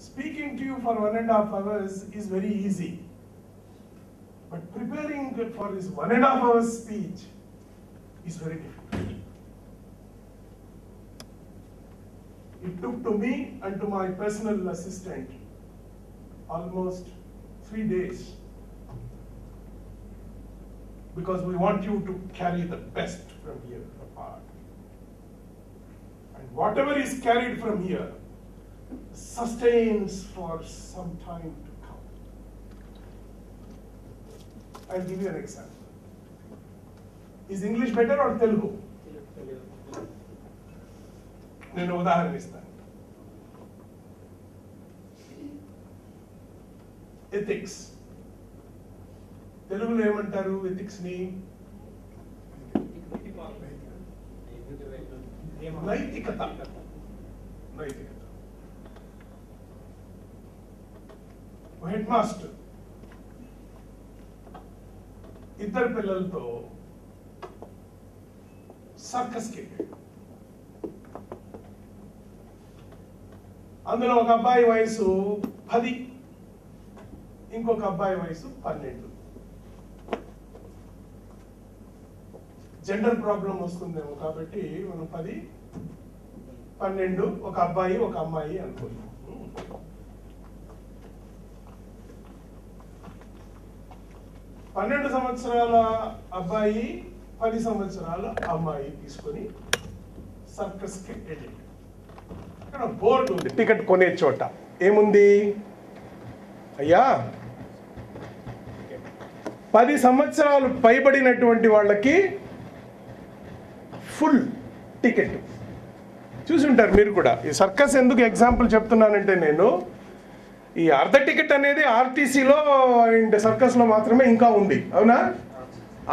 speaking to you for 1.5 hours is very easy. But preparing for his 1.5 hours speech is very difficult. It took to me and to my personal assistant almost 3 days, because we want you to carry the best from here apart. And whatever is carried from here sustains for some time to come. I'll give you an example. Is English better or Telugu? నేను ఉదాహరణ ఇస్తాను. Ethics, తెలుగులో ఏమంటారు ethics ని? నైతికత. నైతికత. Head master ఇద్దరు పిల్లలతో సర్కస్కి వెళ్ళాడు. అందులో ఒక అబ్బాయి వయసు 10, ఇంకొక అబ్బాయి వయసు 12. జెండర్ ప్రాబ్లం వస్తుందేమో కాబట్టి మనం 10, 12 ఒక అబ్బాయి ఒక అమ్మాయి అనుకున్నాం. 12 సంవత్సరాల అబ్బాయి 10 సంవత్సరాల అమ్మాయి తీసుకొని సర్కస్కి వెళ్ళి, అక్కడ బోర్డు ఉంది టికెట్ కొనే చోట. ఏముంది? అయ్యా, 10 సంవత్సరాలు పైబడినటువంటి వాళ్ళకి ఫుల్ టికెట్. చూసి ఉంటారు మీరు కూడా. ఈ సర్కస్ ఎందుకు ఎగ్జాంపుల్ చెప్తున్నానంటే, నేను ఈ అర్ధ టికెట్ అనేది ఆర్టీసీలో అండ్ సర్కస్లో మాత్రమే ఇంకా ఉంది, అవునా?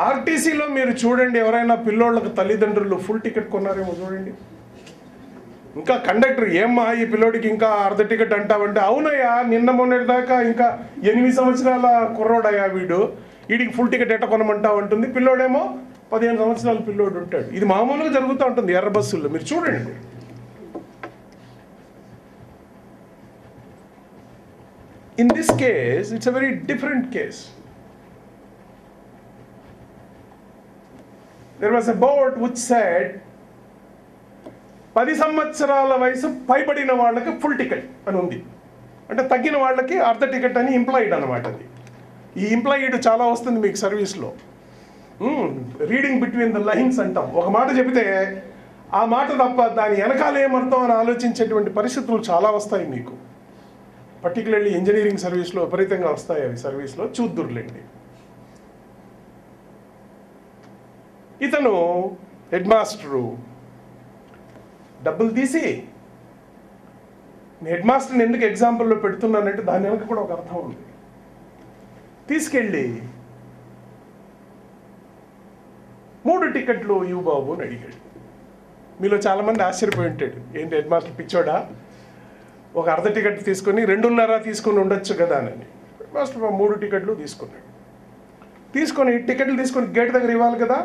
ఆర్టీసీలో మీరు చూడండి, ఎవరైనా పిల్లోళ్ళకి తల్లిదండ్రులు ఫుల్ టికెట్ కొన్నారేమో చూడండి. ఇంకా కండక్టర్, ఏమ్మా ఈ పిల్లోడికి ఇంకా అర్ధ టికెట్ అంటావంటే, అవునయ్యా నిన్న మొన్నటి దాకా ఇంకా 8 సంవత్సరాల కుర్రోడయ్యా వీడు, వీడికి ఫుల్ టికెట్ ఎట్ట కొనమంటావు అంటుంది. పిల్లోడేమో 15 సంవత్సరాల పిల్లోడు ఉంటాడు. ఇది మామూలుగా జరుగుతూ ఉంటుంది ఎర్ర బస్సుల్లో, మీరు చూడండి. In this case, it's a very different case. There was a board which said 10 సంవత్సరాల వయసు పైబడిన వాళ్ళకి ఫుల్ టికెట్ అని ఉంది. అంటే తగ్గిన వాళ్ళకి అర్ధ టికెట్ అని ఇంప్లాయిడ్ అనమాట. అది ఈ ఇంప్లాయిడ్ చాలా వస్తుంది మీకు సర్వీస్లో. రీడింగ్ బిట్వీన్ ద లైన్స్ అంటాం. ఒక మాట చెబితే ఆ మాట తప్ప దాని వెనకాల ఏమర్థం అని ఆలోచించేటువంటి పరిస్థితులు చాలా వస్తాయి మీకు. పర్టికులర్లీ ఇంజనీరింగ్ సర్వీస్లో విపరీతంగా వస్తాయి అవి. సర్వీస్లో చూద్దురులేండి. ఇతను హెడ్ మాస్టరు డబ్బులు తీసి, హెడ్ మాస్టర్ని ఎందుకు ఎగ్జాంపుల్లో పెడుతున్నానంటే దాని వెనక కూడా ఒక అర్థం ఉంది. తీసుకెళ్ళి 3 టికెట్లు ఇవ్వు బాబు అని అడిగాడు. మీలో చాలామంది ఆశ్చర్యపోయి ఉంటాడు, ఏంటి హెడ్ మాస్టర్ పిచ్చోడా, ఒక అర్ధ టికెట్ తీసుకొని 2.5 తీసుకొని ఉండొచ్చు కదా అని. హెడ్ మాస్టర్ 3 టికెట్లు తీసుకున్నాడు. తీసుకొని టికెట్లు తీసుకొని గేట్ దగ్గర ఇవ్వాలి కదా.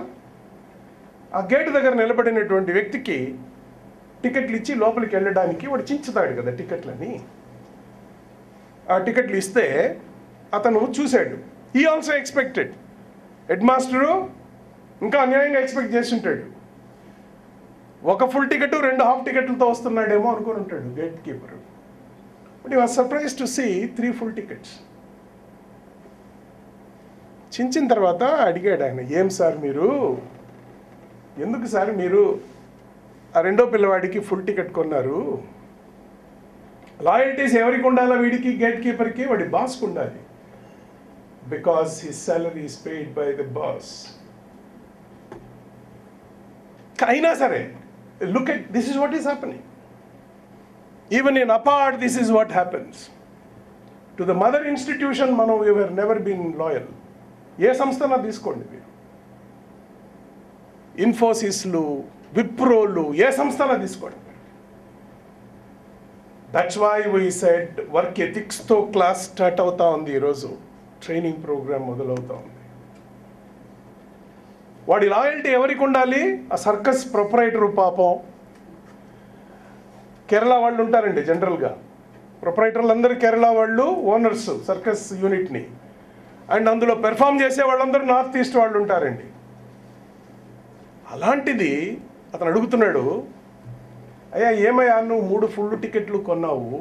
ఆ గేట్ దగ్గర నిలబడినటువంటి వ్యక్తికి టికెట్లు ఇచ్చి లోపలికి వెళ్ళడానికి వాడు చించుతాడు కదా టికెట్లని. ఆ టికెట్లు ఇస్తే అతను చూశాడు. ఈ ఆల్సో ఎక్స్పెక్టెడ్, హెడ్ మాస్టరు ఇంకా అన్యాయంగా ఎక్స్పెక్ట్ చేసి ఉంటాడు. ఒక ఫుల్ టికెట్ 2 హాఫ్ టికెట్లతో వస్తున్నాడేమో అనుకుని ఉంటాడు gate keeper. But you are surprise to see 3 full tickets. చించిన తర్వాత అడిగాడు ఆయన, ఏం సార్ మీరు, ఎందుకు సార్ మీరు ఆ 2వ పిల్లవాడికి ఫుల్ టికెట్ కొన్నారు? లాయల్టీస్ ఎవరికి ఉండాలా? వీడికి, గేట్ కీపర్కి, వాడి బాస్కి ఉండాలి. Because his salary is paid by the boss. అయినా సరే, look at this is what is happening. Even in apart this is what happens. To the mother institution మనం we have never been loyal. ఏ సంస్థనా తీసుకోండి మీరు, ఇన్ఫోసిస్లు, విప్రోలు, ఏ సంస్థనా తీసుకోండి. That's why we said work ఎథిక్స్తో క్లాస్ స్టార్ట్ అవుతా ఉంది. ఈరోజు ట్రైనింగ్ ప్రోగ్రామ్ మొదలవుతా ఉంది. వాడి లాయల్టీ ఎవరికి ఉండాలి? ఆ సర్కస్ ప్రొపరైటరు పాపం. కేరళ వాళ్ళు ఉంటారండి జనరల్గా, ప్రొపరైటర్లు అందరూ కేరళ వాళ్ళు, ఓనర్స్ సర్కస్ యూనిట్ని. అండ్ అందులో పెర్ఫామ్ చేసే వాళ్ళందరూ నార్త్ ఈస్ట్ వాళ్ళు ఉంటారండి. అలాంటిది అతను అడుగుతున్నాడు, అయ్యా ఏమయ్యా నువ్వు 3 ఫుల్ టికెట్లు కొన్నావు,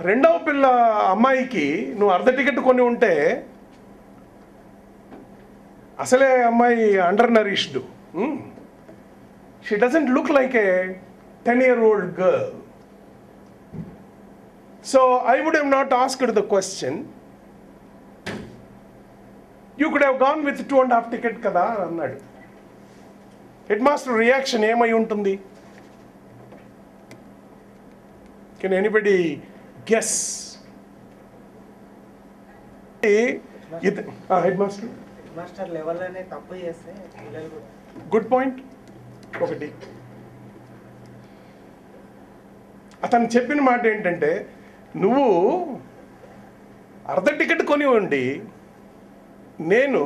రెండవ పిల్ల అమ్మాయికి నువ్వు అర్ధ టికెట్ కొని ఉంటే అసలే అమ్మాయి under nourished, she doesn't look like A 10-year-old girl. So I would have not asked the question. You could have gone with 2.5 ticket kada అన్నాడు. హెడ్ మాస్టర్ రియాక్షన్ ఏమై ఉంటుంది? Can anybody guess? Head master లెవెల్లోనే తప్పు చేస్తే పిల్లలు good point. ఒకటి అతను చెప్పిన మాట ఏంటంటే, నువ్వు అర్ధ టికెట్ కొని ఉండి నేను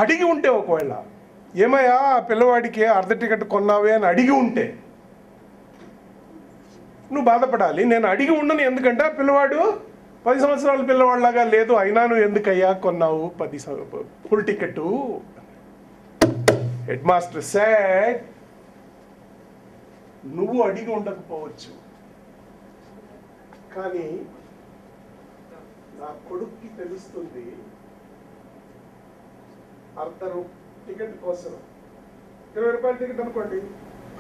అడిగి ఉంటే, ఒకవేళ ఏమయ్యా ఆ పిల్లవాడికి అర్ధ టికెట్ కొన్నావే అని అడిగి ఉంటే నువ్వు బాధపడాలి. నేను అడిగి ఉండను, ఎందుకంటే ఆ పిల్లవాడు 10 సంవత్సరాల పిల్లవాళ్ళలాగా లేదు, అయినా నువ్వు ఎందుకయ్యా కొన్నావు 10 full ticket? Head master said, నువ్వు అడిగి ఉండకపోవచ్చు, కానీ నా కొడుక్కి తెలుస్తుంది అర్ధ టికెట్ కోసం, 20 రూపాయల టికెట్ అనుకోండి,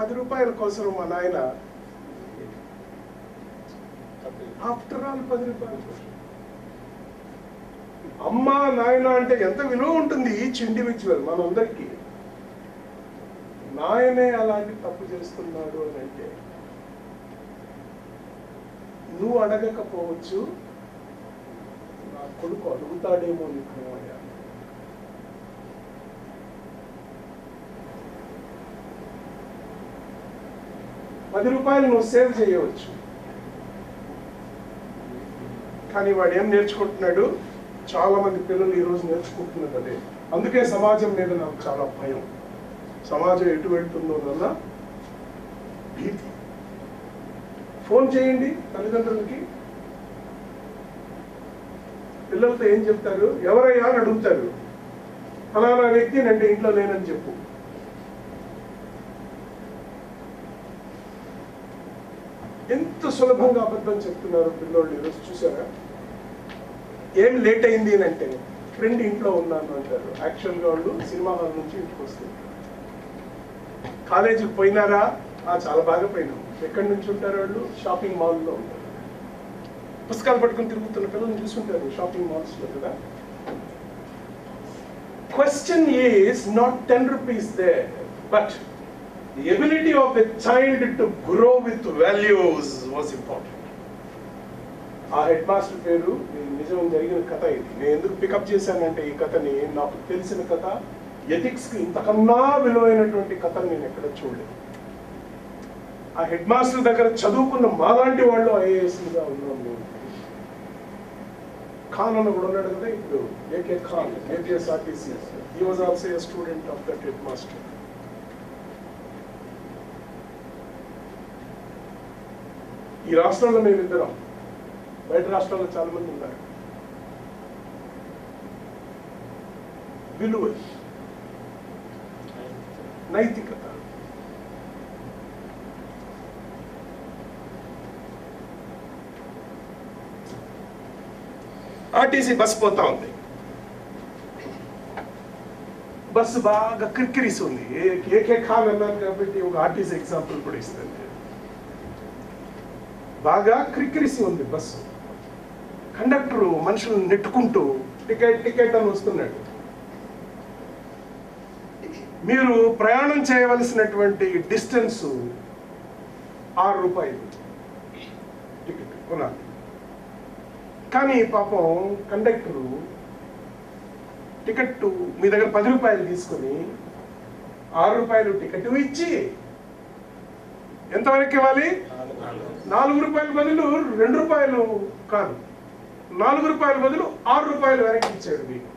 10 రూపాయల కోసం మా నాయన ఆఫ్టర్ ఆల్ 10 రూపాయల కోసం. అమ్మా నాయన అంటే ఎంత విలువ ఉంటుంది ఈచ్ ఇండివిజువల్ మనందరికీ. నాయనే అలాంటి తప్పు చేస్తున్నాడు అని అంటే నువ్వు అడగకపోవచ్చు, నా కొడుకు అడుగుతాడేమో నీకు. 10 రూపాయలు నువ్వు సేవ్ చేయవచ్చు, కానీ వాడు ఏం నేర్చుకుంటున్నాడు? చాలా మంది పిల్లలు ఈరోజు నేర్చుకుంటున్నారు అదే. అందుకే సమాజం మీద నాకు చాలా భయం. సమాజం ఎటు వెళ్తుందో అన్న భీతి. ఫోన్ చేయండి తల్లిదండ్రులకి, పిల్లలతో ఏం చెప్తారు? ఎవరయ్యా అని అడుగుతారు. ఫలానా వ్యక్తి అంటే ఇంట్లో లేనని చెప్పు. ఎంత సులభంగా అబద్ధం చెప్తున్నారు పిల్లోళ్ళు ఈరోజు. చూసారా? ఏం లేట్ అయింది అని అంటే ఫ్రెండ్ ఇంట్లో ఉన్నాను అంటారు. యాక్చువల్గా వాళ్ళు సినిమా హాల్ నుంచి ఇంటికి వస్తారు. కాలేజీకి పోయినారా? చాలా బాగా పోయినాం. ఎక్కడి నుంచి ఉంటారు వాళ్ళు? షాపింగ్ మాల్లో ఉంటారు. పుస్తకాలు పట్టుకుని తిరుగుతున్న పిల్లల్ని చూస్తుంటారు షాపింగ్ మాల్స్లో కదా. Question is not 10 rupees there, but the ability of a child to grow with values was important. ఆ హెడ్ మాస్టర్ పేరు నిజం జరిగిన కథ ఇది. నేను ఎందుకు పికప్ చేశానంటే ఈ కథని, నాకు తెలిసిన కథ, ఎథిక్స్కి ఇంతకన్నా విలువైనటువంటి కథను నేను ఎక్కడ చూడలేదు. ఆ హెడ్ మాస్టర్ దగ్గర చదువుకున్న మాలాంటి వాళ్ళు ఐఏఎస్లుగా ఉన్నాం మేము. ఖాన్ అని కూడా ఉన్నాడు కదా ఇప్పుడు, AK Khan, APSRTC. He was also a student of that head master. ఈ రాష్ట్రంలో మేమిద్దరం, బయట రాష్ట్రాల్లో చాలా మంది ఉన్నారు. విలువ, నైతికత, ఆర్టీసీ బస్సు పోతా ఉంది. బస్సు బాగా క్రిక్కిరిసి ఉంది. ఏకే ఖాన్ అన్నారు కాబట్టి ఒక ఆర్టీసీ ఎగ్జాంపుల్ కూడా ఇస్తుంది. బాగా క్రిక్కిరిసి ఉంది బస్సు. కండక్టరు మనుషులను నెట్టుకుంటూ టికెట్ టికెట్ అని వస్తున్నాడు. మీరు ప్రయాణం చేయవలసినటువంటి డిస్టెన్స్ 6 రూపాయలు టికెట్ కొనాలి. కానీ పాపం కండక్టరు టికెట్ మీ దగ్గర 10 రూపాయలు తీసుకొని 6 రూపాయలు టికెట్ ఇచ్చి ఎంతవరకు ఇవ్వాలి? 4 రూపాయల బదులు 2 రూపాయలు కాదు, 4 రూపాయల బదులు 6 రూపాయలు వెనక్కి ఇచ్చాడు మీకు.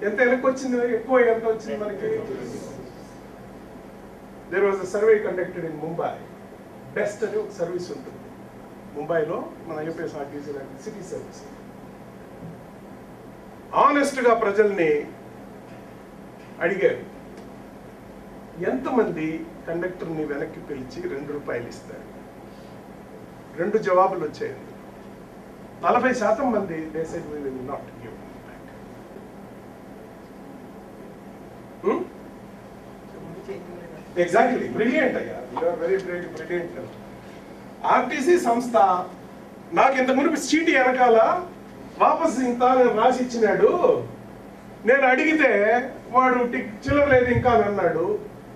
ఎంత వెనక్కి వచ్చింది, ఎక్కువ ఎంత వచ్చింది మనకి. There was a survey conducted in Mumbai. Best అని ఒక సర్వీస్ ఉంటుంది ముంబైలో, మన ఏపీఎస్ఆర్టీసీ లాంటి సిటీ సర్వీస్. ఆనెస్ట్గా ప్రజల్ని అడిగారు, ఎంతమంది కండక్టర్ని వెనక్కి పిలిచి 2 రూపాయలు ఇస్తారు. 2 జవాబులు వచ్చాయండి. 40% మంది they said we will not give back. Exactly, brilliant అయ్యా, you are very brilliant. RTC సంస్థ నాకు ఇంత మునిపి చీటీ వెనకాల వాపస్ ఇంత రాసి ఇచ్చినాడు, నేను అడిగితే వాడు చిల్లర లేదు ఇంకా అని అన్నాడు,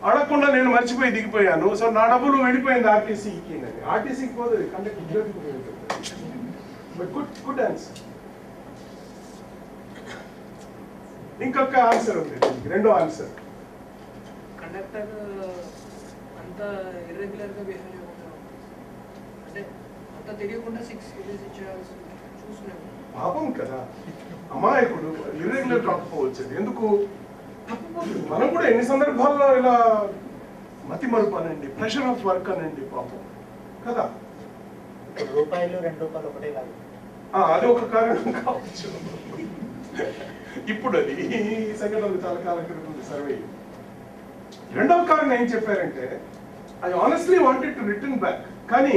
అడగకుండా నేను మర్చిపోయి దిగిపోయాను, సో నా డబ్బులు వెళ్ళిపోయింది ఆర్టీసీకి. ఆర్టీసీకి పోదు, కండక్టర్ ఉద్యోగికి పోయింది. But good answer. ఇంకొక ఆన్సర్ ఉంది, రెండో ఆన్సర్. కండక్టర్ అంత ఇర్రెగ్యులర్ గా బిహేవ్ చేయకుండా, అంటే అంత తెలియకుండా 6 ఇయర్స్ ఇచ్చేయాల్సి చూస్తున్నాను. పాపం కదా, అమాయకుడు, ఇర్రెగ్యులర్ కాకపోవచ్చు. ఎందుకు తప్పిపోతుంది? మనం కూడా ఎన్ని సందర్భాల్లో ఇలా మతి మరుపు అనండి, ప్రెషర్ ఆఫ్ వర్క్ అనండి, పాపం కదా. రూపాయలు 2 రూపాయలు ఒకటే కాదు, అది ఒక కారణం కావచ్చు. ఇప్పుడు అది ఈ సంఘటనలు చాలా కాలం క్రితం సర్వే. రెండవ కారణం ఏం చెప్పారంటే, I honestly wanted to return back, కానీ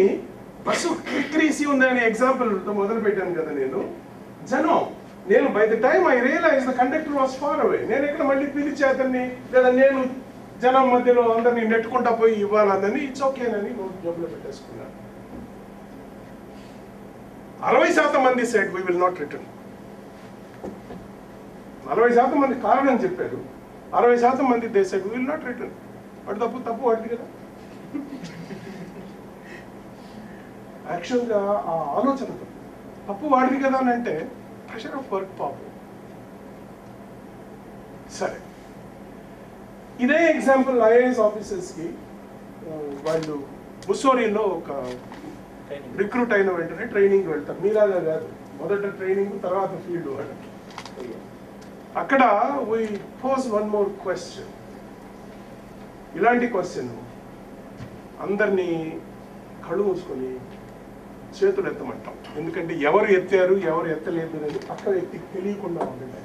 బస్సు క్రిక్రీసి ఉందని ఎగ్జాంపుల్ మొదలు పెట్టాను కదా నేను. జనం, నేను by the time I realise the conductor was far away. నేను ఇక్కడ మళ్ళీ పిలిచి అతన్ని, లేదా నేను జనం మధ్యలో అందరినీ నెట్టుకుంటా పోయి ఇవ్వాలని, ఇట్స్ ఓకేనని జోబులో పెట్టేసుకున్నాను. 60% మంది said we will not return. 40% మంది కారణం చెప్పారు, 60% మంది they said we will not return. వాడు తప్పు వాడిది కదా. యాక్చువల్గా ఆ ఆలోచన తప్పు వాడిది కదా అని అంటే ప్రెషర్ ఆఫ్ వర్క్ పాపం. సరే, ఇదే ఎగ్జాంపుల్ ఐఏఎస్ ఆఫీసర్స్కి వాళ్ళు ముస్సోరీలో ఒక రిక్రూట్ అయిన వెంటనే ట్రైనింగ్ వెళ్తారు. మీలాగా కాదు, మొదట ట్రైనింగ్ తర్వాత ఫీల్డ్ వాళ్ళకి. అక్కడ we pose one more question. ఇలాంటి క్వశ్చన్, అందరినీ కళ్ళు మూసుకొని చేతులు ఎత్తమంటాం. ఎందుకంటే ఎవరు ఎత్తారు ఎవరు ఎత్తలేదు అనేది పక్క వ్యక్తికి తెలియకుండా ఉంటుంది.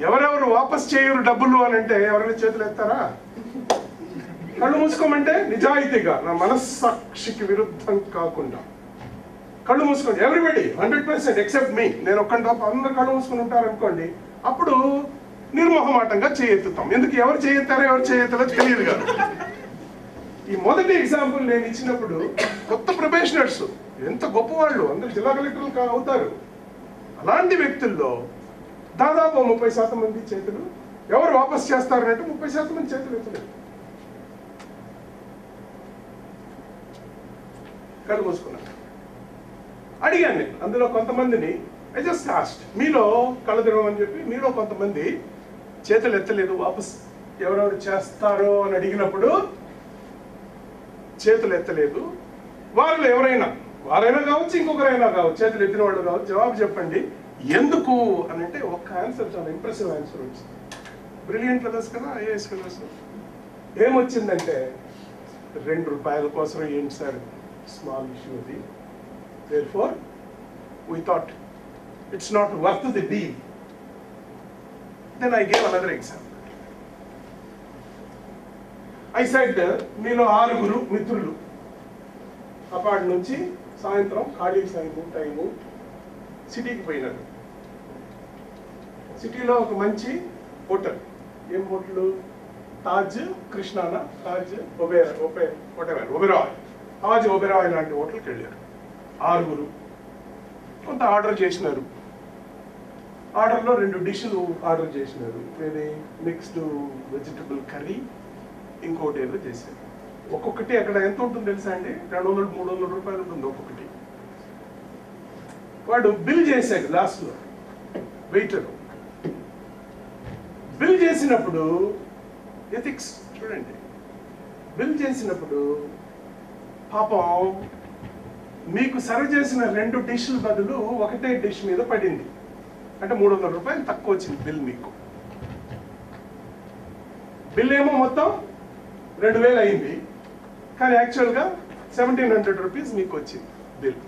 ఎవరెవరు వాపస్ చేయరు డబ్బులు అని అంటే ఎవరైనా చేతులు ఎత్తారా? కళ్ళు మూసుకోమంటే నిజాయితీగా, నా మనస్సాక్షికి విరుద్ధం కాకుండా కళ్ళు మూసుకోండి. ఎవ్రీబడి 100% ఎక్సెప్ట్ మీ. నేను ఒక్కటి తప్ప అందరు కళ్ళు మూసుకుని ఉంటారు అనుకోండి, అప్పుడు నిర్మోహమాటంగా చేయెత్తుతాం. ఎందుకు ఎవరు చేయెత్తారో ఎవరు చేయెత్తారో తెలియదు కాదు. ఈ మొదటి ఎగ్జాంపుల్ నేను ఇచ్చినప్పుడు కొత్త ప్రొఫెషనల్స్ ఎంత గొప్పవాళ్ళు, అందరు జిల్లా కలెక్టర్లు అవుతారు. అలాంటి వ్యక్తుల్లో దాదాపు 30% మంది చేతులు ఎవరు వాపస్ చేస్తారంటే 30% మంది చేతులు ఎత్తలేదు. కళ్ళు మూసుకున్నాను. అడిగాను నేను అందులో కొంతమందిని, ఐ జస్ట్ ఆస్క్డ్, మీలో కళ్ళు తెరవమని చెప్పి మీలో కొంతమంది చేతులు ఎత్తలేదు, వాపస్ ఎవరెవరు చేస్తారో అని అడిగినప్పుడు చేతులు ఎత్తలేదు. వాళ్ళు ఎవరైనా, వారైనా కావచ్చు ఇంకొకరైనా కావచ్చు, చేతులు ఎత్తిన వాళ్ళు కావచ్చు, జవాబు చెప్పండి ఎందుకు అని అంటే ఒక్క ఆన్సర్, చాలా ఇంప్రెసివ్ ఆన్సర్ వచ్చింది. బ్రిలియంట్ ఫెలోస్ కదా, ఐఏఎస్ ఫెలోస్. ఏమొచ్చిందంటే, 2 రూపాయల కోసం ఏంటి సార్, స్మాల్ ఇష్యూ అది, therefore we thought it's not worth the deal. Then I gave another example. I said, మీలో 6 మిత్రులు అపార్ట్ నుంచి సాయంత్రం ఖాళీ టైము సిటీకి పోయినారు. సిటీలో ఒక మంచి హోటల్, ఏం హోటల్, తాజ్ కృష్ణానా, తాజ్ ఒబెరాయ్, తాజ్ ఒబెరాయ్ లాంటి హోటల్కి వెళ్ళారు. 6 కొంత ఆర్డర్ చేసినారు. ఆర్డర్లో 2 డిష్లు ఆర్డర్ చేసినారు. వేరే మిక్స్డ్ వెజిటబుల్ కర్రీ, ఇంకోటి ఏదో చేశారు. ఒక్కొక్కటి అక్కడ ఎంత ఉంటుంది తెలుసా అండి, 200-300 రూపాయలు ఉంటుంది ఒక్కొక్కటి. వాడు బిల్ చేశాడు లాస్ట్లో, వెయిటర్ బిల్ చేసినప్పుడు ఎథిక్స్ చూడండి. బిల్ చేసినప్పుడు పాపం మీకు సర్వ్ చేసిన 2 డిష్ల బదులు ఒకటే డిష్ మీద పడింది. అంటే 300 రూపాయలు తక్కువ వచ్చింది బిల్ మీకు. బిల్ ఏమో మొత్తం 2000 అయింది, కానీ యాక్చువల్గా 1700 రూపీస్ మీకు వచ్చింది బిల్.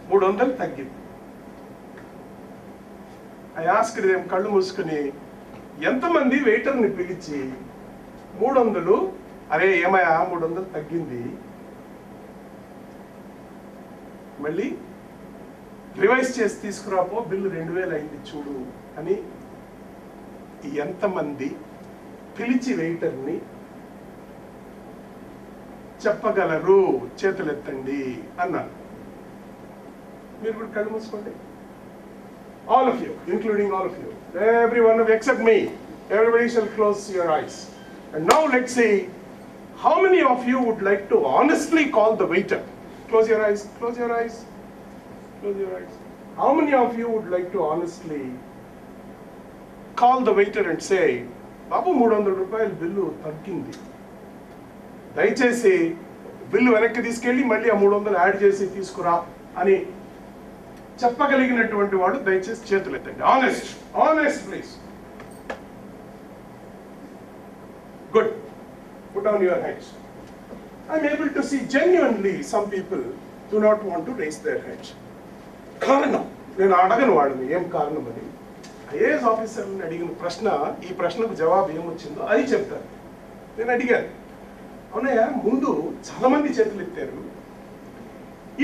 300 తగ్గింది. ఐ ఆస్క్డ్ దెమ్, కళ్ళు మూసుకుని, ఎంతమంది వెయిటర్ని పిలిచి 300, అరే ఏమయ్యా 300 తగ్గింది, మళ్ళీ రివైజ్ చేసి తీసుకురాపో, బిల్లు 2000 అయింది చూడు అని ఎంతమంది పిలిచి వెయిటర్ని చెప్పగలరు? చేతులెత్తండి అన్నాను. మీరు కూడా కళ్ళు మూసుకోండి. All of you, including all of you, every one of you except me, everybody shall close your eyes. And now let's see, how many of you would like to honestly call the waiter? Close your eyes, close your eyes, close your eyes. How many of you would like to honestly call the waiter and say, బాబు 300 రూపాయలు bill తగ్గింది, దయచేసి bill వెనక్కి తీసుకెళ్ళి మళ్ళీ ఆ 300 add చేసి తీసుకురా అని చెప్పగలిగినటువంటి వాడు దయచేసి చేతులు ఎత్తండి. Honest, honest please. Good. Put down your hands. I'm able to see genuinely some people do not want to raise their hands. కారణం నేను అడగను వాళ్ళని ఏం కారణం అని. ఐఏఎస్ ఆఫీసర్ని అడిగిన ప్రశ్న, ఈ ప్రశ్నకు జవాబు ఏమొచ్చిందో అది చెప్తాను. నేను అడిగాను, అవునయ్యా ముందు చాలా మంది చేతులు ఎత్తారు,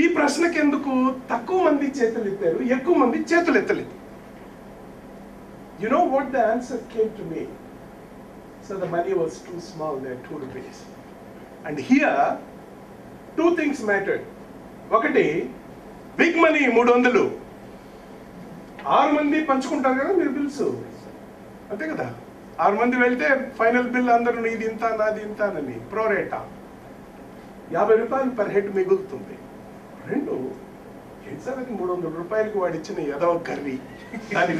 ఈ ప్రశ్నకి ఎందుకు తక్కువ మంది చేతులు ఎత్తారు, ఎక్కువ మంది చేతులు ఎత్తలేదు? You know what the answer came to me? So the money was too small, there 2 rupees. And here, 2 things mattered. ఒకటి, బిగ్ మనీ 300, 6 మంది పంచుకుంటారు కదా మీరు బిల్స్, అంతే కదా? 6 మంది వెళ్తే ఫైనల్ బిల్ అందరూ ఇది ఇంత నాది ఇంత అని ప్రోరేటా 50 రూపాయలు పర్ హెడ్ మిగులుతుంది. 2, ఎగ్జామ్కి 300 రూపాయలకి వాడు ఇచ్చిన ఏదో కర్రీ దాని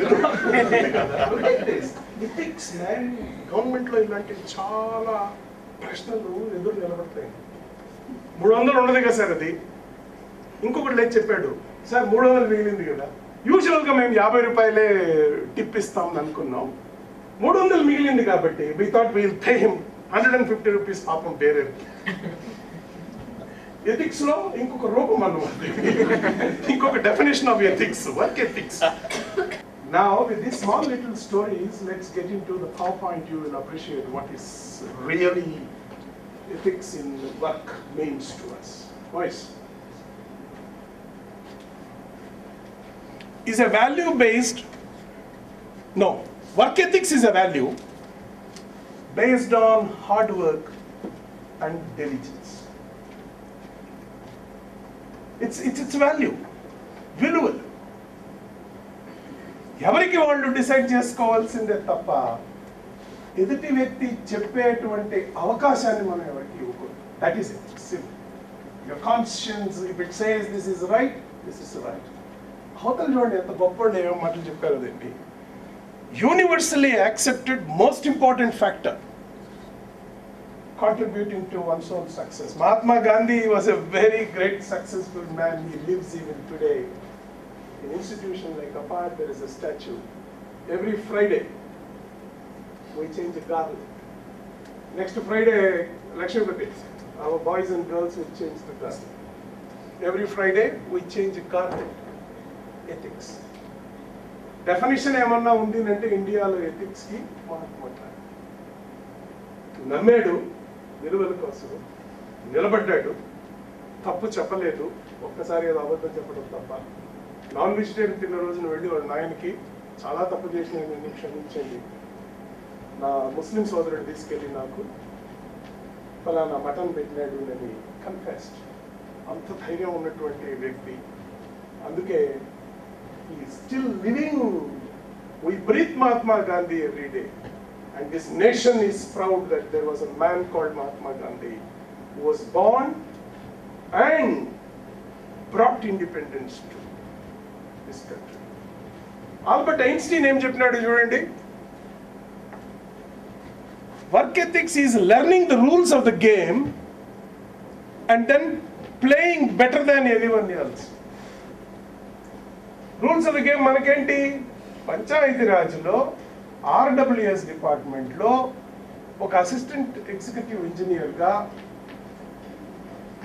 గవర్నమెంట్లో ఇలాంటి చాలా ప్రశ్నలు ఎదురు నిలబడతాయి. 300 ఉండదు కదా సార్ అది. ఇంకొకటి లేదు చెప్పాడు, సార్ 300 మిగిలింది కదా, యూజువల్గా మేము 50 రూపాయలే టిప్ ఇస్తామని అనుకున్నాం, 300 మిగిలింది కాబట్టి we thought we'll pay him 150 rupees పాపం బేరేర్కి. ఎథిక్స్ లో ఇంకొక రూపం అన్నమాట, ఇంకొక definition of ethics, work ethics. Now with these small little stories, let's get into the PowerPoint. You will appreciate what is really ethics in work means to us. Voice is a value based, no, work ethics is a value based on hard work and diligence. It's value, విలువలు ఎవరికి వాళ్ళు decide చేసుకోవాల్సిందే తప్ప ఎదుటి వ్యక్తి చెప్పేటువంటి అవకాశాన్ని మనం ఎవరికి ఇవ్వకూడదు. That is it, simple. Your conscience if it says this is right, this is right. అవతల చూడండి ఎంత గొప్ప ఏమో మాటలు చెప్పారు అదేంటి. Universally accepted most important factor contributing to one's own success. Mahatma Gandhi was a very great successful man. He lives even today. In an institution like APAR, there is a statue. Every Friday, we change a garland. Next Friday, Lakshmipati, our boys and girls will change the garland. Every Friday, we change a garland. Ethics. Definition ఏమన్నా ఉంది అంటే ఇండియాలో ethics కి మహాత్మా నమ్మేడు, విలువల కోసం నిలబడ్డాడు, తప్పు చెప్పలేదు, ఒక్కసారి ఏదో అబద్ధం చెప్పడం తప్ప. నాన్ వెజిటేరియన్ తిన్న రోజున వెళ్ళి వాళ్ళ నాయనకి చాలా తప్పు చేసిన నేను క్షమించండి, నా ముస్లిం సోదరుడు తీసుకెళ్ళి నాకు ఫలానా మటన్ పెట్టినాడు అని కన్ఫెస్డ్. అంత ధైర్యం ఉన్నటువంటి వ్యక్తి. అందుకే he is still living. We breathe Mahatma Gandhi every day. And this nation is proud that there was a man called Mahatma Gandhi who was born and brought independence to this country. Albert Einstein em cheppinadu chudandi, work ethics is learning the rules of the game and then playing better than anyone else. Rules of the game manakenti పంచాయతీరాజ్లో RWS డిపార్ట్మెంట్లో ఒక assistant executive ఇంజనీర్గా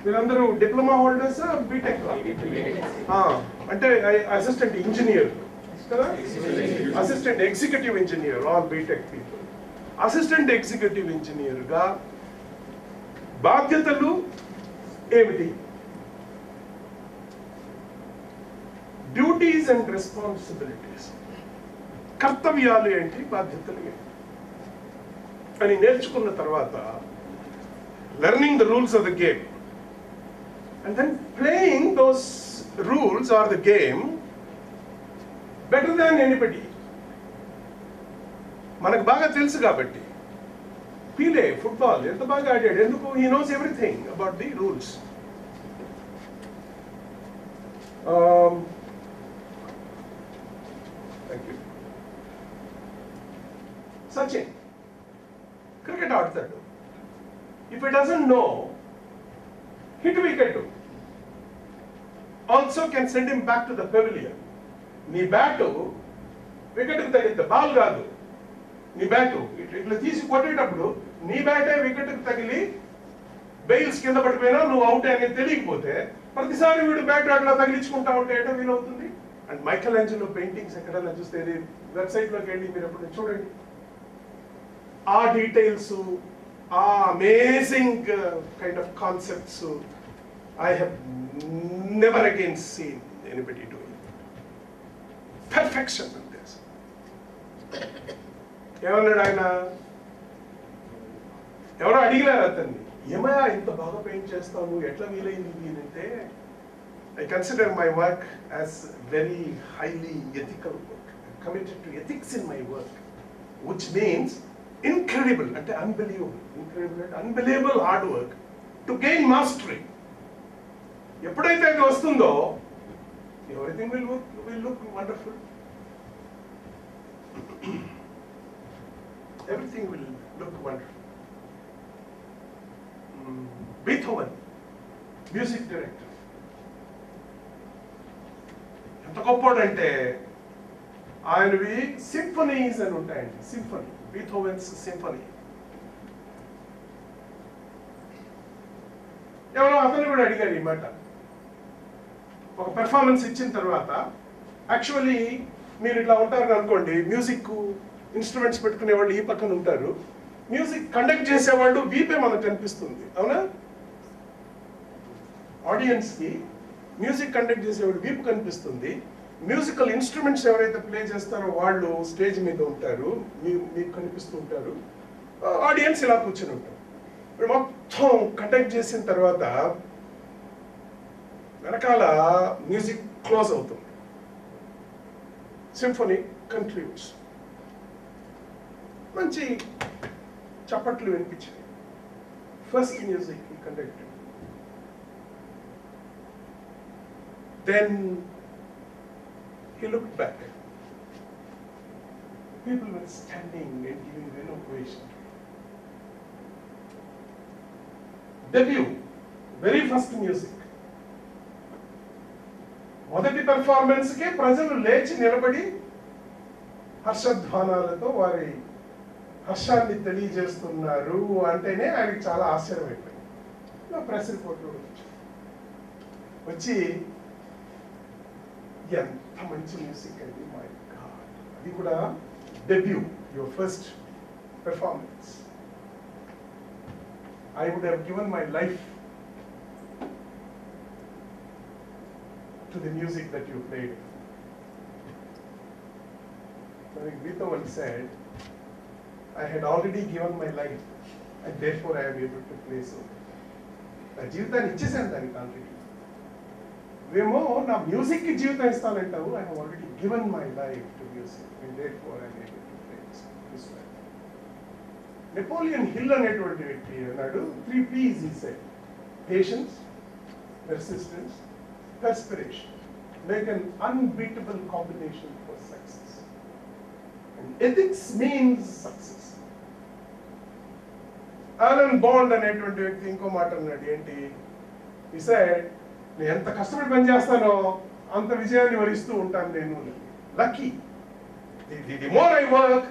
మీరందరూ diploma holders BTech అంటే assistant engineer కదా, assistant executive engineer, all BTech people. Assistant executive ఇంజనీర్గా బాధ్యతలు ఏమిటి, డ్యూటీస్ అండ్ రెస్పాన్సిబిలిటీస్, కర్తవ్యాలు ఏంటి, బాధ్యతలు ఏంటి అని నేర్చుకున్న తర్వాత learning the rules of the game and then playing those rules or the game better than anybody. మనకు బాగా తెలుసు కాబట్టి పీలే ఫుట్బాల్ ఎంత బాగా ఆడాడు, ఎందుకు? he knows everything about the rules. Thank you. Sachin cricket ఆడతాడు. If he doesn't know, hit wicket also can send him back to the pavilion. నీ బ్యాట్ వికెట్ కి తగిలితే బాల్ కాదు, నీ బ్యాట్ ఇట్లా తీసి కొట్టేటప్పుడు నీ బ్యాటే వికెట్ కి తగిలి బెయిల్స్ కింద పడిపోయినా నువ్వు అవుట్ అనేది తెలియకపోతే ప్రతిసారి వీడు బ్యాట్ అట్లా తగిలించుకుంటా ఉంటే ఏటో వీలవుతుంది. అండ్ మైకల్ ఏంజెలో పెయింటింగ్స్ ఎక్కడైనా చూస్తే వెబ్సైట్ లోకి వెళ్ళి మీరు ఎప్పుడు చూడండి, ఆ డీటెయిల్స్, ఆ amazing kind of concepts I have never again seen anybody doing. Perfection in this. ఏమన్నాడు ఆయన? ఎవరో అడిగినారు అతన్ని, ఏమయ్యా ఇంత బాగా పెయింట్ చేస్తావు, ఎట్లా వీలైంది అంటే, I consider my work as very highly ethical work. I'm committed to ethics in my work, which means incredible and unbelievable hard work to gain mastery. ఎప్పుడైతే అది వస్తుందో everything will look wonderful, everything will look wonderful. Beethoven music director ఎంత గొప్పోడంటే ఆయనవి సింఫనీస్ అని ఉంటాయండి, symphony, బీథోవెన్స్ symphony. ఎవరో అతను కూడా అడిగారు ఈ మాట. ఒక పెర్ఫార్మెన్స్ ఇచ్చిన తర్వాత యాక్చువల్లీ మీరు ఇట్లా ఉంటారని అనుకోండి, మ్యూజిక్ ఇన్స్ట్రుమెంట్స్ పెట్టుకునే వాళ్ళు ఈ పక్కన ఉంటారు, మ్యూజిక్ కండక్ట్ చేసేవాళ్ళు వీపే మనకు కనిపిస్తుంది, అవునా? ఆడియన్స్ కి మ్యూజిక్ కండక్ట్ చేసేవాళ్ళు వీపు కనిపిస్తుంది, మ్యూజికల్ ఇన్స్ట్రుమెంట్స్ ఎవరైతే ప్లే చేస్తారో వాళ్ళు స్టేజ్ మీద ఉంటారు, మీకు కనిపిస్తూ ఉంటారు, ఆడియన్స్ ఇలా కూర్చొని ఉంటారు. ఇప్పుడు మొత్తం కండక్ట్ చేసిన తర్వాత వెనకాల మ్యూజిక్ క్లోజ్ అవుతుంది, సింఫనీ కంక్లూడ్స్, మంచి చప్పట్లు వినిపించాయి, first music conducted. Then he looked back, people were standing and giving an ovation. Debut, very first music, మొదటి పెర్ఫార్మెన్స్ కి ప్రజలు లేచి నిలబడి హర్షధ్వానాలతో వారి హర్షాన్ని తెలియజేస్తున్నారు అంటేనే ఆయనకి చాలా ఆశ్చర్యమైపోయింది. ప్రెస్ రిపోర్ట్లో వచ్చి ఎంత మంచి మ్యూజిక్ అండి, మై గాడ్, అది కూడా debut, your first performance. I would have given my life to the music that you played. Beethoven said, I had already given my life and therefore I am able to play so. నా జీవితాన్ని ఇచ్చేసాను దానికి already. నువ్వేమో నా music కి జీవితం ఇస్తానంటావు, I have already given my life to music and therefore I am able to play this way. Napoleon hill అనేటువంటి వ్యక్తి అన్నాడు, 3 P's he said, patience, persistence, perspiration make an unbeatable combination for success. And ethics means success. Alan Bond అనేటువంటి వ్యక్తి ఇంకో మాట అన్నాడు, ఏంటి? he said, నేను ఎంత కష్టపడి పని చేస్తానో అంత విజయాన్ని వరిస్తూ ఉంటాను నేను. Lucky The more I work,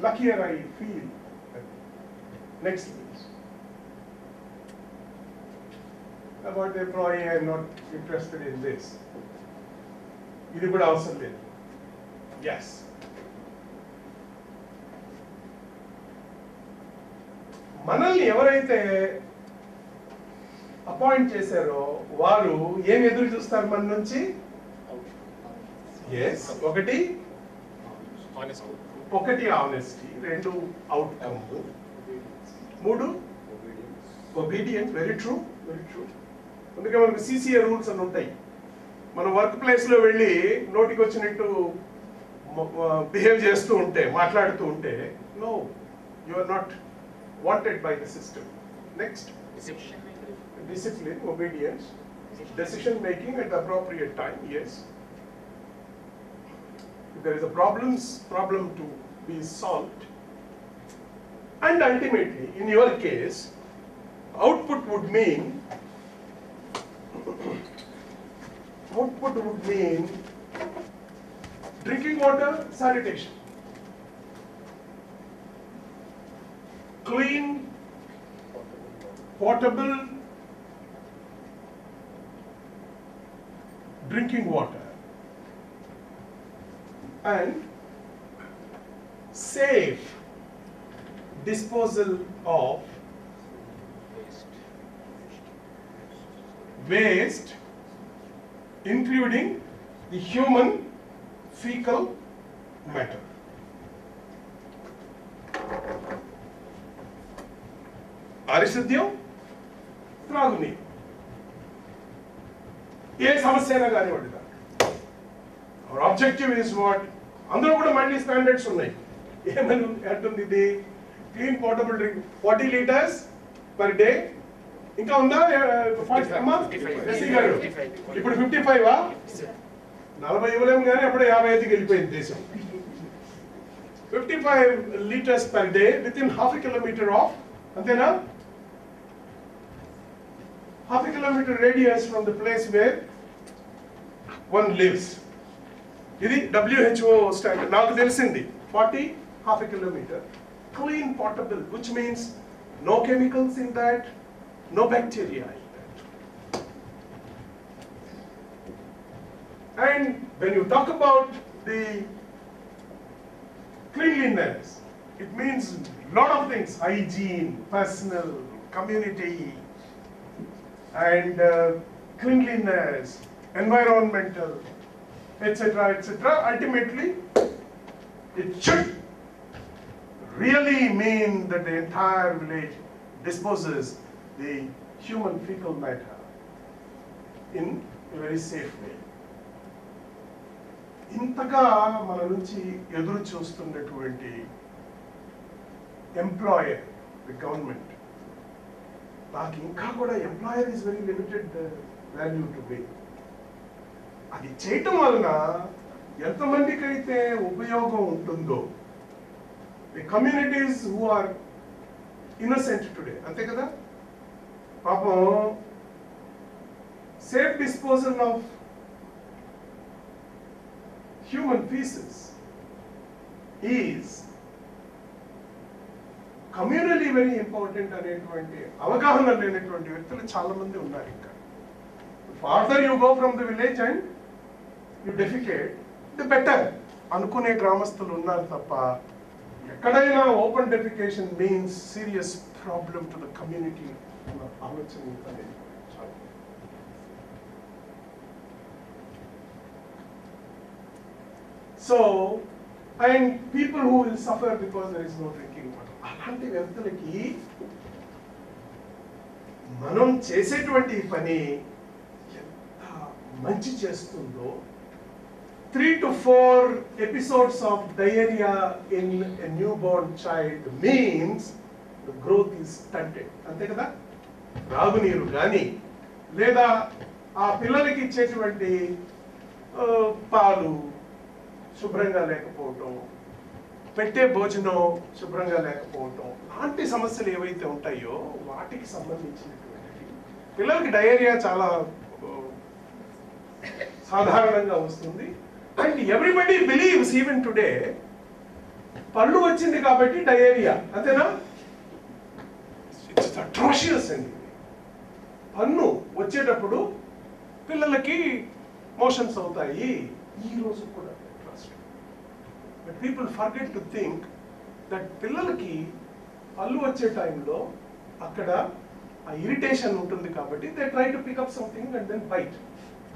luckier I feel. Next, please. About the employee, I am not interested in this. ఇది కూడా అవసరం లేదు. Yes. మనల్ని ఎవరైతే అపాయింట్ చేశారో వారు ఏం ఎదురు చూస్తారు మన నుంచి? ఎస్, ఒకటి ఆనెస్టీ, రెండు అవుట్కమ్, మూడు ఒబీడియన్స్. Very true. అందుకే మనకు సిసిఏ రూల్స్ అని ఉంటాయి. మన వర్క్ ప్లేస్లో వెళ్ళి నోటికి వచ్చినట్టు బిహేవ్ చేస్తూ ఉంటే, మాట్లాడుతూ ఉంటే, no, you are not wanted by the system. Next, discipline, obedience, decision making at the appropriate time. Yes, if there is a problem to be solved, and ultimately in your case output would mean drinking water, sanitation, clean, potable drinking water, and safe disposal of waste, including the human fecal matter. పారిశుద్ధ్యం, త్రాగునీరు, ఏ సమస్య అయినా కానివ్వండి. Hour objective is what? అందులో కూడా మళ్ళీ standards ఉన్నాయి. ఏమని అంటుంది ఇది? Clean portable drink 40 litres per day. ఇంకా ఉందా? ఇప్పుడు 55 40 ఇవ్వలేము కానీ అప్పుడే 55కి వెళ్ళిపోయింది దేశం. 55 litres per day with in ½ kilometre off, అంతేనా? ½ kilometre radius from the place where one lives. ఇది WHO స్టాండర్డ్. నాకు తెలిసింది 40 ½ kilometre. Clean potable, which means no chemicals in that, no bacteria in that. And when you talk about the cleanliness, it means lot of things: hygiene, personal, community, and cleanliness, environmental, etc., etc. Ultimately, it should really mean that the entire village disposes the human fecal matter in a very safe way. ఇంతగా మన నుంచి ఎదురు చూస్తున్నటువంటి employer, the government, నాకు ఇంకా కూడా employer is very limited value to me. అది చేయటం వలన ఎంతమందికి అయితే ఉపయోగం ఉంటుందో, the communities who are innocent today, అంతే కదా? పాపం safe disposal of human faeces is communally very important అనేటువంటి అవగాహన లేనటువంటి వ్యక్తులు చాలా మంది ఉన్నారు. ఇంకా farther you go from the village and you defecate, the better అనుకునే గ్రామస్తులు ఉన్నారు తప్ప, ఎక్కడైనా open defecation means serious problem to the community అన్న ఆలోచన ఇంకా లేదు. So and people who will suffer because there is no drinking water. అలాంటి వ్యక్తులకి మనం చేసేటువంటి పని ఎంత మంచి చేస్తుందో, 3 to 4 episodes of diarrhea in a newborn child means the growth is stunted. అంతే కదా? రాగునీరు కానీ లేదా ఆ పిల్లలకి ఇచ్చేటువంటి పాలు శుభ్రంగా లేకపోవటం, పెట్టే భోజనం శుభ్రంగా లేకపోవటం, లాంటి సమస్యలు ఏవైతే ఉంటాయో వాటికి సంబంధించినటువంటి పిల్లలకి డయేరియా చాలా సాధారణంగా వస్తుంది. And everybody believes even today పళ్ళు వచ్చింది కాబట్టి డయేరియా, అంతేనా? ఇట్స్ అట్రాషియస్ అండి. పన్ను వచ్చేటప్పుడు పిల్లలకి మోషన్స్ అవుతాయి. ఈ రోజు కూడా but people forget to think that పిల్లలకి పళ్ళు వచ్చే టైంలో అక్కడ ఆ ఇరిటేషన్ ఉంటుంది కాబట్టి they try to pick up something and then bite.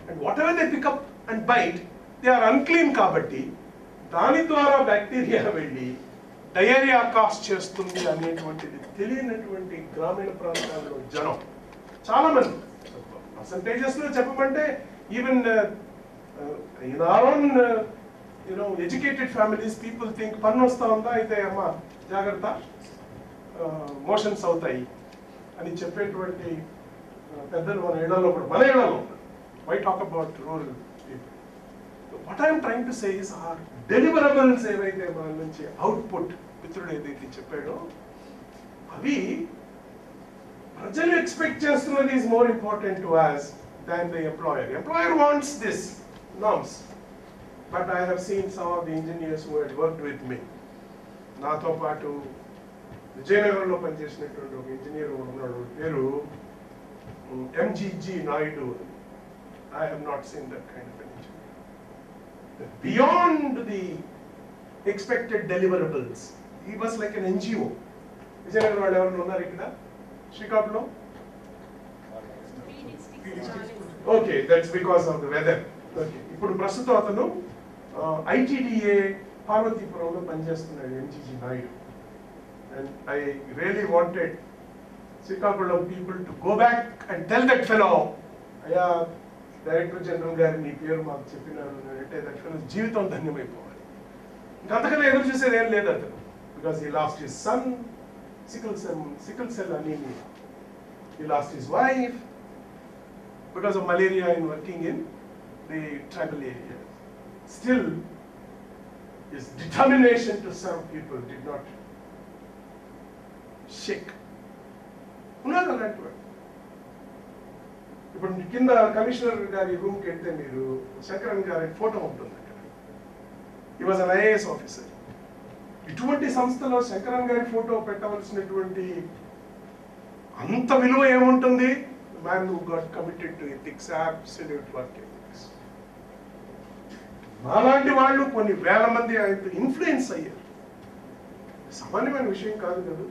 And whatever they pick up and bite they are unclean కాబట్టి దాని ద్వారా బ్యాక్టీరియా వెళ్ళి డయేరియా కాస్ట్ చేస్తుంది అనేటువంటిది తెలియనటువంటి గ్రామీణ ప్రాంతాల్లో జనం చాలా మంది. పర్సంటేజెస్ లో చెప్పమంటే even in our own educated families people think పన్ను వస్తా ఉందా అయితే అమ్మ జాగ్రత్త మోషన్స్ అవుతాయి అని చెప్పేటువంటి పెద్దలు మన ఇళ్లలో కూడా, మన ఇళ్లలో why talk about rural people. What I'm trying to say is our deliverables ఏవైతే మన నుంచి అవుట్పుట్ మిత్రుడు ఏదైతే చెప్పాడో అవి ప్రజలు ఎక్స్పెక్ట్ చేస్తున్నది is more important to us than the employer. Employer wants this norms. But I have seen some of the engineers who had worked with me. నాతో పాటు విజయనగరంలో పనిచేసినటువంటి ఒక ఇంజనీర్ ఉన్నాడు, పేరు MGG Naidu. I have not seen that kind of an engineer. Beyond the expected deliverables, he was like an NGO. Vizianagaram వాళ్ళు ఎవరు ఉన్నారు ఇక్కడ శ్రీకాకుళంలో? Okay, that's because of the weather. Okay, ఇప్పుడు ప్రస్తుతం అతను ఐటీడీఏ పార్వతీపురంలో పనిచేస్తున్నాడు, MGG Naidu. And I really wanted Srikakulam people to go back and tell that fellow, అయ్యా డైరెక్టర్ జనరల్ గారి నీ పేరు మాకు చెప్పినారు అంటే దట్ ఫెలో జీవితం ధన్యమైపోవాలి. ఇంకంతకన్నా ఎదురు చూసేది ఏం లేదు అతను. Because he lost his son, sickle cell anemia. He lost his wife because of malaria in working in the tribal area. Still, his determination to serve people did not shake. ఉన్నారు అలాంటి వాడు. ఇప్పుడు కింద కమిషనర్ గారి రూమ్కి వెళ్తే మీరు శంకరన్ గారి ఫోటో ఉంటుంది అక్కడ. He was an IAS officer. ఇటువంటి సంస్థలో శంకరన్ గారి ఫోటో పెట్టవలసినటువంటి అంత విలువ ఏముంటుంది? Man who got committed to ethics, absolute work ethics. నాలాంటి వాళ్ళు కొన్ని వేల మంది ఆయనతో ఇన్ఫ్లుయెన్స్ అయ్యారు. సామాన్యమైన విషయం కాదు కదా.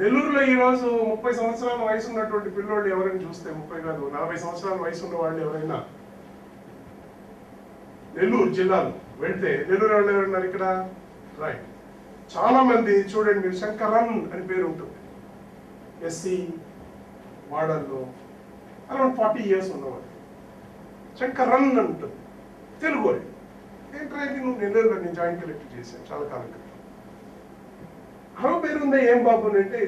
నెల్లూరులో ఈరోజు 30 సంవత్సరాల వయసు ఉన్నటువంటి పిల్లోళ్ళు ఎవరైనా చూస్తే, 30 కాదు 40 సంవత్సరాల వయసు ఉన్న వాళ్ళు ఎవరైనా నెల్లూరు జిల్లాలో వెళ్తే, నెల్లూరు వాళ్ళు ఎవరున్నారు ఇక్కడ? రైట్, చాలా మంది చూడండి మీరు శంకరన్ అని పేరు ఉంటుంది. ఎస్సీ వాడల్లో అరౌండ్ 40 years ఉన్నవాడు శంకరన్ అని ఉంటుంది. తెలుగు వాడు. ఏంటంటే నువ్వు నెల్లూరులో నేను జాయింట్ కలెక్టర్ చేశాను చాలా కాలం క్రితం. అరవ పేరు ఉందా ఏం బాబు అంటే,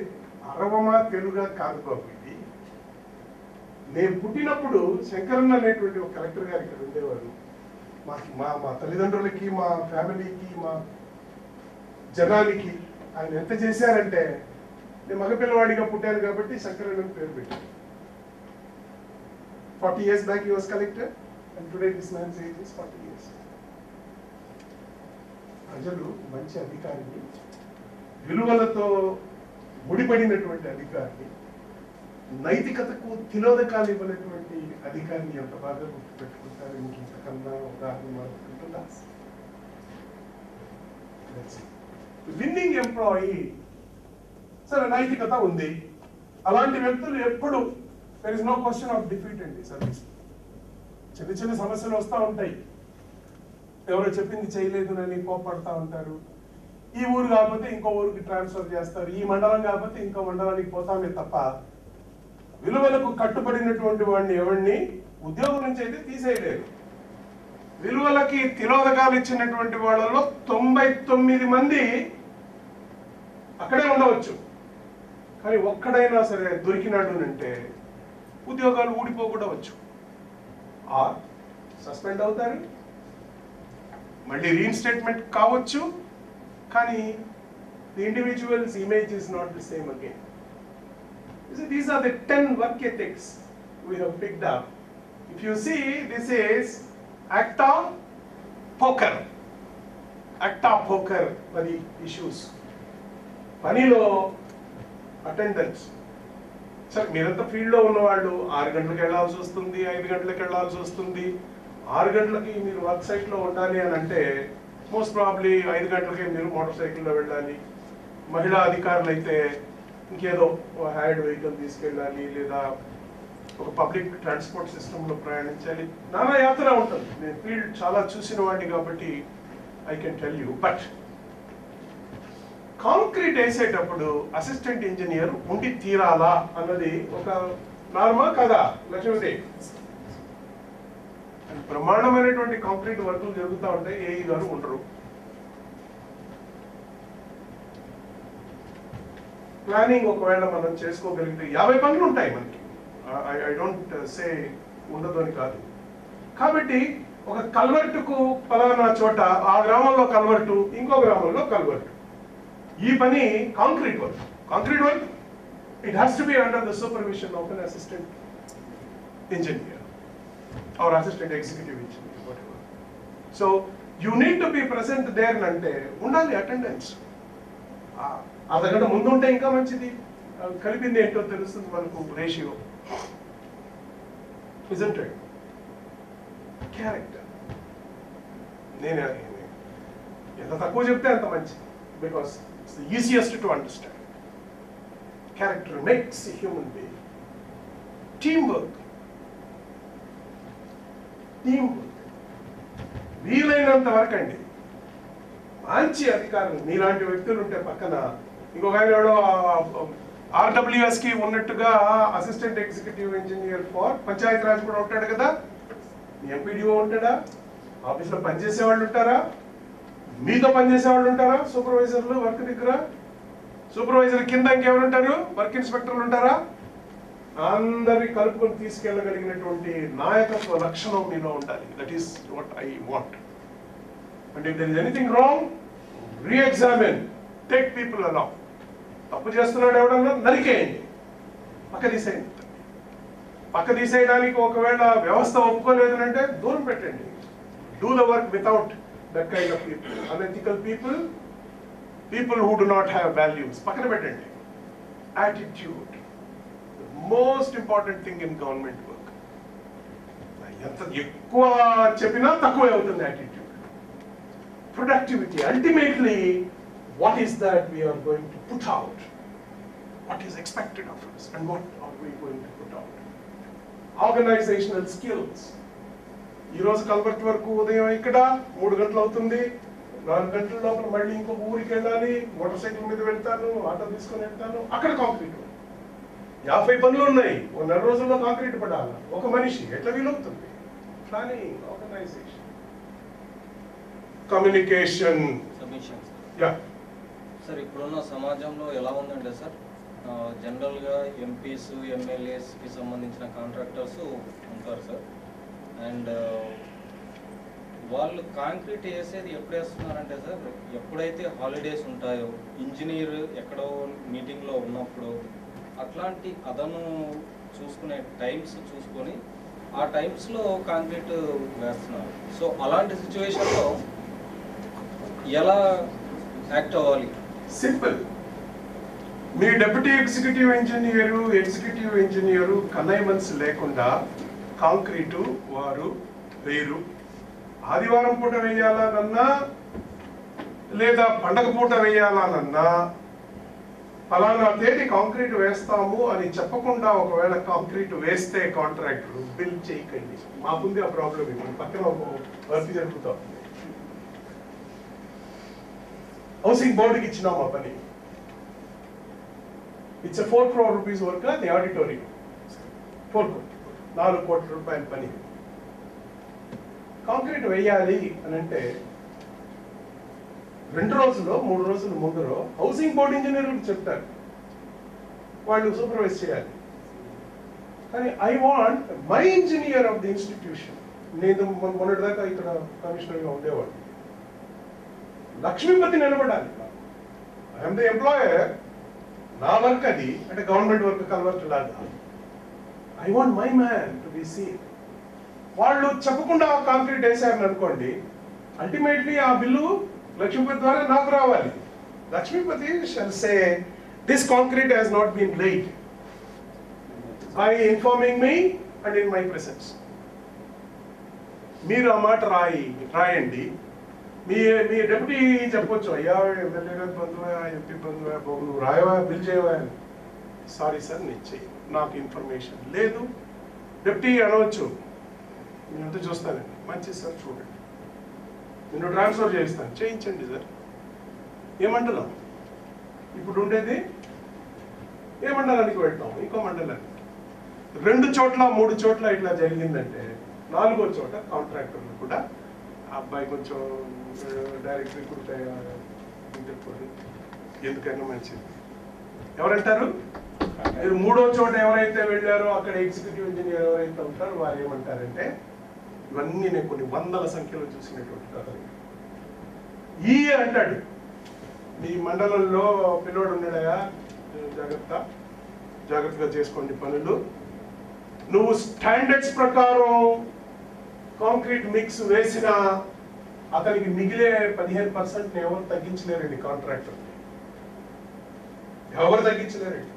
అరవమా తెలుగా కాదు బాబు ఇది. నేను పుట్టినప్పుడు శంకరన్ అనేటువంటి ఒక కలెక్టర్ గారు ఇక్కడ ఉండేవారు. మా తల్లిదండ్రులకి, మా ఫ్యామిలీకి, మా జనానికి ఆయన ఎంత చేశారంటే, నేను మగపిల్లవాడిగా పుట్టాను కాబట్టి శంకరన్ అని పేరు పెట్టాను. 40 years back he was collector and today this man's age is 40 years. ప్రజలు మంచి అధికారిని, విలువలతో ముడిపడినటువంటి అధికారిని, నైతికతకు తిలోదకాలు ఇవ్వనటువంటి అధికారిని ఎంత బాగా గుర్తుపెట్టుకుంటారు. ఇంతకన్నా ఉదాహరణ మనకుంటుందా? విన్నింగ్ ఎంప్లాయీ సరే నైతికత ఉంది. అలాంటి వ్యక్తులు ఎప్పుడు there is no question of defeat అండి సర్వీస్. చిన్న చిన్న సమస్యలు వస్తూ ఉంటాయి, ఎవరో చెప్పింది చేయలేదు అని కోపడతా ఉంటారు. ఈ ఊరు కాకపోతే ఇంకో ఊరికి ట్రాన్స్ఫర్ చేస్తారు, ఈ మండలం కాకపోతే ఇంకో మండలానికి పోతామే తప్ప విలువలకు కట్టుబడినటువంటి వాడిని ఎవరిని ఉద్యోగం నుంచి అయితే తీసేయలేదు. విలువలకి తిలోదకాలు ఇచ్చినటువంటి వాళ్ళలో 99 మంది అక్కడే ఉండవచ్చు, కానీ ఒక్కడైనా సరే దొరికినాడు అంటే ఉద్యోగాలు ఊడిపోకూడవచ్చు, ఆర్ సస్పెండ్ అవుతారు, మళ్ళీ రీఇన్స్టేట్మెంట్ కావచ్చు. కానీ the individual's image is not the same again. These are the 10 work ethics we have picked up. If you see, this is act of poker. Act of hawker మరి issues, పనిలో attendance. సరే మీరంతా ఫీల్డ్లో ఉన్నవాళ్ళు 6 గంటలకు వెళ్ళాల్సి వస్తుంది, 5 గంటలకు వెళ్ళాల్సి వస్తుంది. 6 గంటలకి మీరు వర్క్ సైట్లో ఉండాలి అని అంటే మోస్ట్ ప్రాబ్లీ 5 గంటలకే మీరు మోటార్ సైకిల్లో వెళ్ళాలి. మహిళా అధికారులు అయితే ఇంకేదో హైర్డ్ వెహికల్ తీసుకెళ్ళాలి, లేదా ఒక పబ్లిక్ ట్రాన్స్పోర్ట్ సిస్టంలో ప్రయాణించాలి. నానా యాత్ర ఉంటుంది. నేను ఫీల్డ్ చాలా చూసిన వాడిని కాబట్టి I can tell you. But concrete వేసేటప్పుడు అసిస్టెంట్ ఇంజనీర్ ఉండి తీరాలా అన్నది ఒక నార్మా కదా లక్ష్మీదేవి. బ్రహ్మాండమైనటువంటి కాంక్రీట్ వర్కులు జరుగుతూ ఉంటాయి, ఏఈ గారు ఉండరు. ప్లానింగ్ ఒకవేళ మనం చేసుకోగలిగితే 50 పనులు ఉంటాయి మనకి. ఐ డోంట్ సే ఉండదు అని కాదు. కాబట్టి ఒక కల్వర్టుకు పలానా చోట ఆ గ్రామంలో కల్వర్టు, ఇంకో గ్రామంలో కల్వర్టు, ఈ పని concrete work. Concrete work it has to be under the supervision of an assistant engineer or assistant executive engineer, whatever. So you need to be present there అంటే ఉండాలి అటెండెన్స్. అర్ధగంట ముందు ఉంటే ఇంకా మంచిది, కలిపింది ఏంటో తెలుస్తుంది మనకు రేషియో. Isn't it? క్యారెక్టర్ నేను ఎంత తక్కువ చెప్తే అంత మంచిది, because it's the easiest to understand. Character makes a human being. Team work, వీలైనంత వరకు అండి. మంచి అధికారులు మీలాంటి వ్యక్తులు ఉంటే పక్కన ఇంకొక ఆయన ఎవడో ఆర్డబ్ల్యూఎస్ కి ఉన్నట్టుగా assistant executive engineer for Panchayati Raj కూడా ఉంటాడు కదా. ఎంపీడీఓ ఉంటాడా? ఆఫీస్లో పనిచేసే వాళ్ళు ఉంటారా? మీతో పనిచేసే వాళ్ళు ఉంటారా? సూపర్వైజర్లు వర్క్ దగ్గర, సూపర్వైజర్ కింద ఇంకెవరు ఉంటారు? వర్క్ ఇన్స్పెక్టర్లు ఉంటారా? అందరినీ కలుపుకొని తీసుకెళ్ళగలిగినటువంటి నాయకత్వ లక్షణం మీలో ఉండాలి. That is what I want. And if there is anything wrong, re-examine, take people along. తప్పు చేస్తున్నాడు ఎవడన్నా నరికేయండి, పక్క తీసేయండి. పక్క తీసేయడానికి ఒకవేళ వ్యవస్థ ఒప్పుకోలేదు అంటే దూరం పెట్టండి. Do the work without that kind of people, unethical people, people who do not have values పక్కన పెట్టండి. Attitude, most important thing in government work. ఎంత ఎక్కువ చెప్పినా తక్కువే అవుతుంది attitude. Productivity, ultimately, what is that we are going to put out? What is expected of us and what are we going to put out? Organizational skills. ఈ రోజు culvert వరకు ఉదయం ఇక్కడ 3 గంటలు అవుతుంది, 4 గంటల లోపల మళ్ళీ ఇంకొక ఊరికి వెళ్ళాలి, మోటార్ సైకిల్ మీద వెళ్తాను, ఆటో తీసుకొని వెళ్తాను, అక్కడ కాంక్రీట్. 50 పనులు ఉన్నాయి, 1 నెల రోజుల్లో కాంక్రీట్ పడాలి. ఒక మనిషి ఎట్లా వీలవుతుంది? Planning, organisation, communication. Yeah sir, ఇప్పుడున్న సమాజంలో ఎలా ఉందంటే సార్, జనరల్గా ఎంపీస్, ఎమ్మెల్యేస్కి సంబంధించిన కాంట్రాక్టర్స్ ఉంటారు సార్. అండ్ వాళ్ళు కాంక్రీట్ వేసేది ఎప్పుడు వేస్తున్నారంటే సార్, ఎప్పుడైతే హాలిడేస్ ఉంటాయో, ఇంజనీర్ ఎక్కడో మీటింగ్లో ఉన్నప్పుడు, అట్లాంటి అదను చూసుకునే టైమ్స్ చూసుకొని ఆ టైమ్స్లో కాంక్రీట్ వేస్తున్నారు. సో అలాంటి సిచ్యువేషన్లో ఎలా యాక్ట్ అవ్వాలి? సింపుల్. మీ డెప్యూటీ ఎగ్జిక్యూటివ్ ఇంజనీరు కన్నైమన్స్ లేకుండా కాంక్రీటు వారు వేయరు. ఆదివారం పూట వేయాలనన్నా లేదా పండగ పూట వేయాలనన్నా ఫలానా తేదీ కాంక్రీట్ వేస్తాము అని చెప్పకుండా ఒకవేళ కాంక్రీట్ వేస్తే కాంట్రాక్టర్ బిల్ చేయకండి. మాకుంది ఆ ప్రాబ్లం. మన పక్కన ఒక వర్క్ జరుగుతా ఉంది, హౌసింగ్ బోర్డుకి ఇచ్చినాం ఆ పని. It's 4 crore rupees work. The auditorium 4 కోట్ల రూపాయల పని. కాంక్రీట్ వేయాలి అని అంటే 2 రోజుల్లో 3 రోజుల ముందర హౌసింగ్ బోర్డు ఇంజనీర్లకు చెప్తారు, వాళ్ళు సూపర్వైజ్ చేయాలి. కానీ I want my engineer of the institution. నేను మొన్నటిదాకా ఇక్కడ కమిషనర్గా ఉండేవాడు. లక్ష్మీపతి నిలబడాలి. ఐఎమ్ ది ఎంప్లాయర్, నా వర్క్ అది. అంటే గవర్నమెంట్ వర్క్ కల్వర్ట్ లాగా. I want my man to be seen. వాళ్ళు చెప్పకుండా కాంక్రీట్ వేసారని అనుకోండి, అల్టిమేట్లీ ఆ బిల్లు లక్ష్మీపతి ద్వారా నాకు రావాలి. Lakshmipathi shall say this concrete has not been laid by informing me and in my presence. మీరు ఆ మాట రాయండి. మీ డెప్యూటీ చెప్పొచ్చు, అయ్యా ఎమ్మెల్యే గారి బంధువా, ఎంపీ బంధువా, బాబు నువ్వు రాయవా, బిల్ చేయవా. సారీ సార్ నేను చేయను, నాకు ఇన్ఫర్మేషన్ లేదు. డెప్యూటీ అనవచ్చు, నేనంతా చూస్తానండి. మంచిది సార్, చూడండి, నేను ట్రాన్స్ఫర్ చేయిస్తాను, చేయించండి సార్. ఏ మండలం ఇప్పుడు ఉండేది? ఏ మండలానికి వెళ్తాం? ఇంకో మండలానికి. 2 చోట్ల 3 చోట్ల ఇట్లా జరిగిందంటే 4వ చోట కాంట్రాక్టర్లు కూడా ఆ అబ్బాయి కొంచెం డైరెక్ట్ రిక్రూట్ అయ్యారు, ఎందుకన్నా మంచిది. ఎవరంటారు? మీరు 3వ చోట ఎవరైతే వెళ్ళారో అక్కడ ఎగ్జిక్యూటివ్ ఇంజనీర్ ఎవరైతే ఉంటారో వారు ఏమంటారంటే, ఇవన్నీ నేను కొన్ని వందల సంఖ్యలో చూసినటువంటి కథలు. అంటాడు, మీ మండలంలో పిల్లోడు ఉన్నాడయా, జాగ్రత్తగా చేసుకోండి పనులు. నువ్వు స్టాండర్డ్స్ ప్రకారం కాంక్రీట్ మిక్స్ వేసిన అతనికి మిగిలే 15% ఎవరు తగ్గించలేరండి. కాంట్రాక్టర్ ఎవరు తగ్గించలేరండి.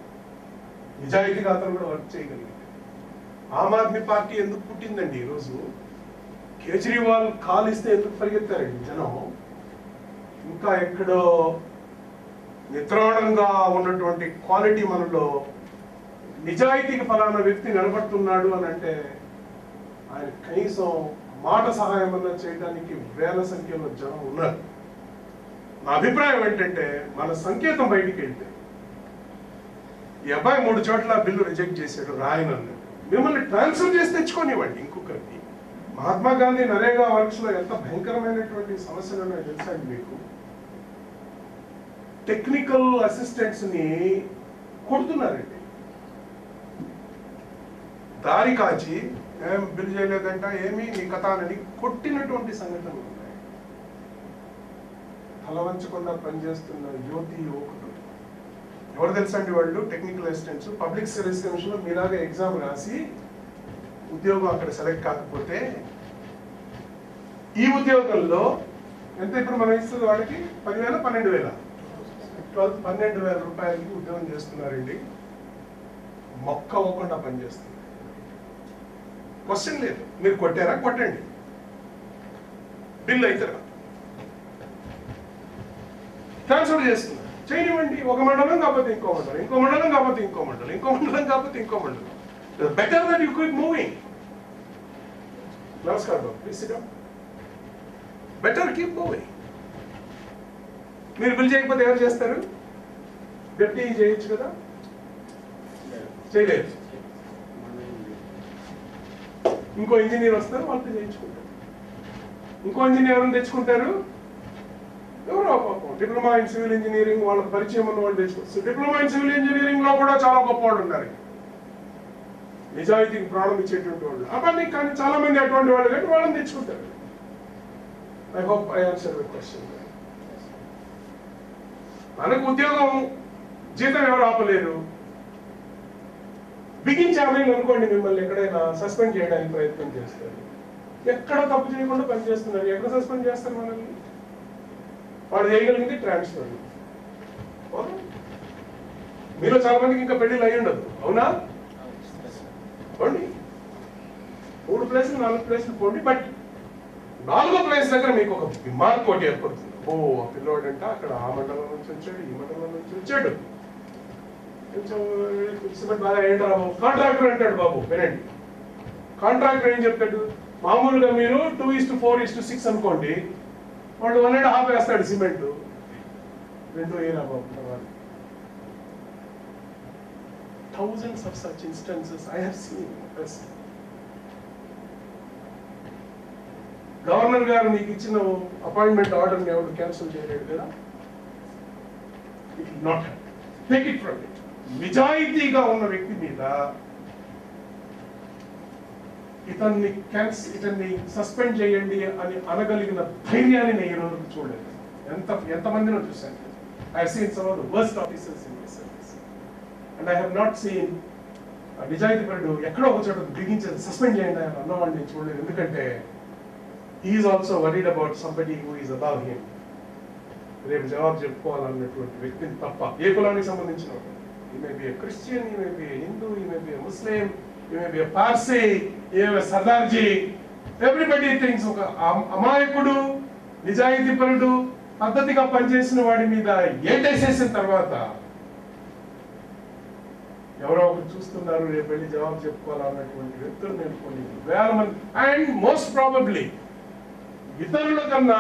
నిజాయితీగా అతను కూడా వర్క్ చేయగలిగింది. ఆమ్ ఆద్మీ పార్టీ ఎందుకు పుట్టిందండి? ఈరోజు కేజ్రీవాల్ కాలిస్తే ఎందుకు పరిగెత్తారండి జనం? ఇంకా ఎక్కడో నిద్రాణంగా ఉన్నటువంటి క్వాలిటీ మనలో నిజాయితీకి ఫలానా వ్యక్తి నిలబడుతున్నాడు అని అంటే ఆయన కనీసం మాట సహాయం అన్న చేయడానికి వేల సంఖ్యలో జనం ఉన్నారు. నా అభిప్రాయం ఏంటంటే, మన సంకేతం బయటికి వెళ్తే, ఈ అబ్బాయి 3 చోట్ల బిల్లు రిజెక్ట్ చేశాడు రాయనన్నాడు, మిమ్మల్ని ట్రాన్స్ఫర్ చేసి తెచ్చుకోనివ్వండి ఇంకొకరికి. మహాత్మా గాంధీ నరేగా వర్క్స్ లో ఎంత భయంకరమైనటువంటి సమస్యలు ఉన్నాయో తెలుసా అండి మీకు? టెక్నికల్ అసిస్టెంట్స్ ని కొడుతున్నారండి. దారి కాచి ఏం బిల్ చేయలేదంట, ఏమి నీ కథ అని కొట్టినటువంటి సంఘటనలు ఉన్నాయి. తలవంచకుండా పనిచేస్తున్న యువకులు ఎవరు తెలుసా అండి? వాళ్ళు technical assistants. Public service commission లో మీలాగా ఎగ్జామ్ రాసి ఉద్యోగం అక్కడ సెలెక్ట్ కాకపోతే, ఈ ఉద్యోగంలో ఎంత ఇప్పుడు మనం ఇస్తుంది వాళ్ళకి? 10,000 12,000 12,000 రూపాయలకి ఉద్యోగం చేస్తున్నారండి. మొక్క అవ్వకుండా పనిచేస్తుంది. క్వశ్చన్ లేదు, మీరు కొట్టారా కొట్టండి, బిల్ అయితే ట్రాన్స్ఫర్ చేస్తున్నారు, చేయనివ్వండి. ఒక మండలం కాకపోతే ఇంకో మండలం, ఇంకో మండలం కాకపోతే ఇంకో మండలం, ఇంకో మండలం కాకపోతే ఇంకో మండలం. Better that you quick moving. నమస్కారం బాబు, please sit down. Better keep moving. మీరు బిల్ చేయకపోతే ఎవరు చేస్తారు? డెప్యూటీ చేయొచ్చు కదా, చేయలేదు. ఇంకో ఇంజనీర్ వస్తారు, వాళ్ళతో చేయించుకుంటారు. ఇంకో ఇంజనీర్ ఎవరిని తెచ్చుకుంటారు? ఎవరో పాపం డిప్లొమా ఇన్ సివిల్ ఇంజనీరింగ్ వాళ్ళకి పరిచయం ఉన్న వాళ్ళు తెచ్చుకోవచ్చు. డిప్లొమా ఇన్ సివిల్ ఇంజనీరింగ్ లో కూడా చాలా గొప్ప వాళ్ళు ఉన్నారు, నిజాయితీకి ప్రాణం ఇచ్చేటువంటి వాళ్ళు. అవన్నీ కానీ చాలా మంది అటువంటి వాళ్ళు కాబట్టి వాళ్ళని తెచ్చుకుంటారు. I hope I answer the question. మనకు ఉద్యోగం జీతం ఎవరు ఆపలేరు. బిగించామని అనుకోండి, మిమ్మల్ని ఎక్కడైనా సస్పెండ్ చేయడానికి ప్రయత్నం చేస్తారు. ఎక్కడ తప్పు చేయకుండా పనిచేస్తున్నారు, ఎక్కడ సస్పెండ్ చేస్తారు మనల్ని? వాడు చేయగలిగింది ట్రాన్స్ఫర్. మీలో చాలా మందికి ఇంకా పెళ్లిళ్ళు అయ్యి ఉండదు, అవునా? పోండి, 3 ప్లేసులు 4 ప్లేసులు పోండి. బట్ 4వ ప్లేస్ దగ్గర మీకు ఒక విమానం పోటీ ఏర్పడుతుంది. ఓ ఆ పిల్లవాడు అంటే అక్కడ ఆ మండలం నుంచి వచ్చాడు, ఈ మండలం నుంచి వచ్చాడు, కొంచెం సిమెంట్ బాగా ఏంటో కాంట్రాక్టర్ అంటాడు. బాబు వినండి, కాంట్రాక్టర్ ఏం చెప్తాడు? మామూలుగా మీరు 2:4:6 అనుకోండి, వాడు 1.5 వేస్తాడు సిమెంట్. 2 ఏరా బాబు. తర్వాత thousands of such instances I have seen. Governor గారు మీకు ఇచ్చిన అపాయింట్మెంట్ ఆర్డర్ ని ఎవరు క్యాన్సిల్ చేయలేడు కదా. It not take it from it. నిజాయితీగా ఉన్న వ్యక్తి మీద ఇతన్ని సస్పెండ్ చేయండి అని అనగలిగిన ధైర్యాన్ని నేను ఈరోజు చూడలేదు. ఎంతమందినో చూశాను. I have seen some of the worst officers in my service and I have not seen నిజాయితీ పరుడు ఎక్కడో ఒక చోట బిగించేది సస్పెండ్ చేయండి అని అన్నవాడిని నేను చూడలేదు. ఎందుకంటే he is also worried about somebody who is above him. రేపు జవాబు చెప్పుకోవాలన్నటువంటి వ్యక్తిని తప్ప, ఏ కులానికి సంబంధించిన ఈ మే బి క్రిస్టియన్, ఈ మే బి హిందూ, ఈ మే బి ముస్లిం, ఈ may be Parsi, A Sardarji, everybody things. ఒక అమాయకుడు, నిజాయితీపరుడు, పద్ధతిగా పనిచేసిన వాడి మీద ఏటేసేసిన తర్వాత ఎవరో ఒకరు చూస్తున్నారు, రేపు వెళ్ళి జవాబు చెప్పుకోవాలన్నటువంటి వ్యక్తులు నేను కొన్ని వేల మంది. అండ్ మోస్ట్ ప్రాబబ్లీ ఇతరుల కన్నా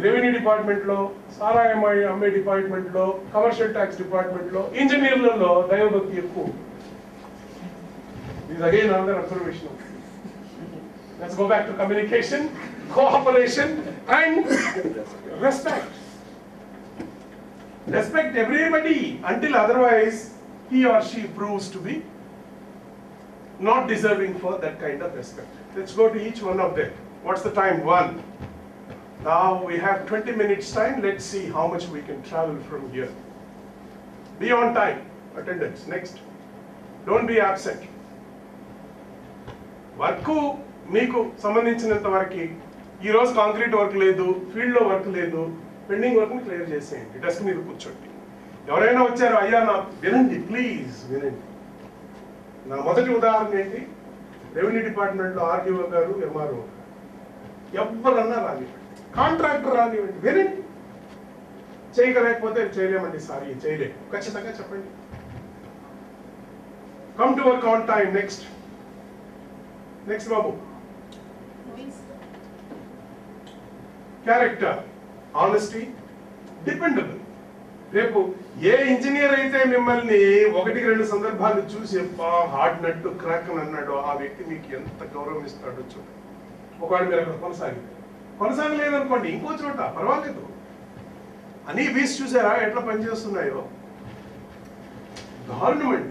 రెవెన్యూ డిపార్ట్మెంట్ లో, సారాయి అమ్మే డిపార్ట్మెంట్ లో, కమర్షియల్ ట్యాక్స్ డిపార్ట్మెంట్ లో, ఇంజనీర్లలో దైవభక్తి ఎక్కువ. ఇది again another observation. Let's go back to communication, cooperation, and respect. Respect everybody until otherwise he or she proves to be not deserving for that kind of respect. Let's go to each one of them. What's the time? 1. Now we have 20 minutes time. Let's see how much we can travel from here. Be on time. Attendance. Next. Don't be absent. Work మీకు సంబంధించినంత వరకు ఈ రోజు concrete work లేదు, field లో work లేదు, pending work ని clear చేసేయండి, డెస్క్ మీద కూర్చోండి. ఎవరైనా వచ్చారు, అయ్యా నా వినండి, ప్లీజ్ వినండి. నా మొదటి ఉదాహరణ ఏంటి, రెవెన్యూ డిపార్ట్మెంట్ లో ఆర్డీఓ గారు, ఎంఆర్ఓ, ఎవరన్నా రానివ్వండి, కాంట్రాక్టర్ రానివ్వండి, వినండి. చేయగలేకపోతే చేయలేమండి, సారీ చేయలేము, ఖచ్చితంగా చెప్పండి. Come to work on time. Next Babu. Character, honesty, dependable. రేపు ఏ ఇంజనీర్ అయితే మిమ్మల్ని 1-2 సందర్భాలు చూసి హార్డ్ నట్టు క్రాక్ అని అన్నాడో ఆ వ్యక్తి మీకు ఎంత గౌరవం ఇస్తాడో చూడండి. ఒకవేళ మీరు అక్కడ కొనసాగలేదనుకోండి, ఇంకో చోట పర్వాలేదు. అని బీస్ చూసారా ఎట్లా పనిచేస్తున్నాయో, దారుణమండి.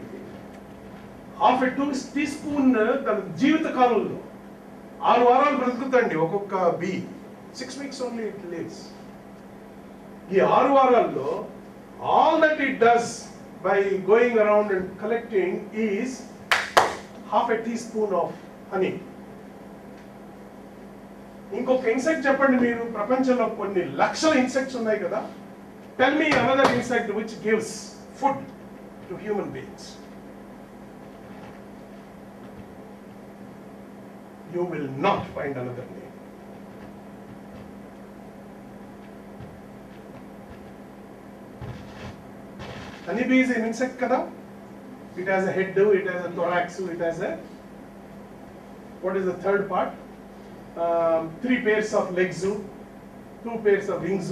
హాఫ్ ఎ టీ స్పూన్ తన జీవిత కాలంలో 6 వారాలు బ్రతుకుతండి ఒక్కొక్క be. 6 weeks only it lives. ఈ 6 వారాల్లో all that it does by going around and collecting is half a teaspoon of honey. ఇంకొక ఇన్సెక్ట్ చెప్పండి మీరు, ప్రపంచంలో కొన్ని లక్షల ఇన్సెక్ట్స్ ఉన్నాయి కదా. Tell me another insect which gives food to human beings. You will not find another name. Honeybee is an insect kada. It has a head, it has a thorax, it has a, what is the third part? 3 pairs of legs, 2 pairs of wings.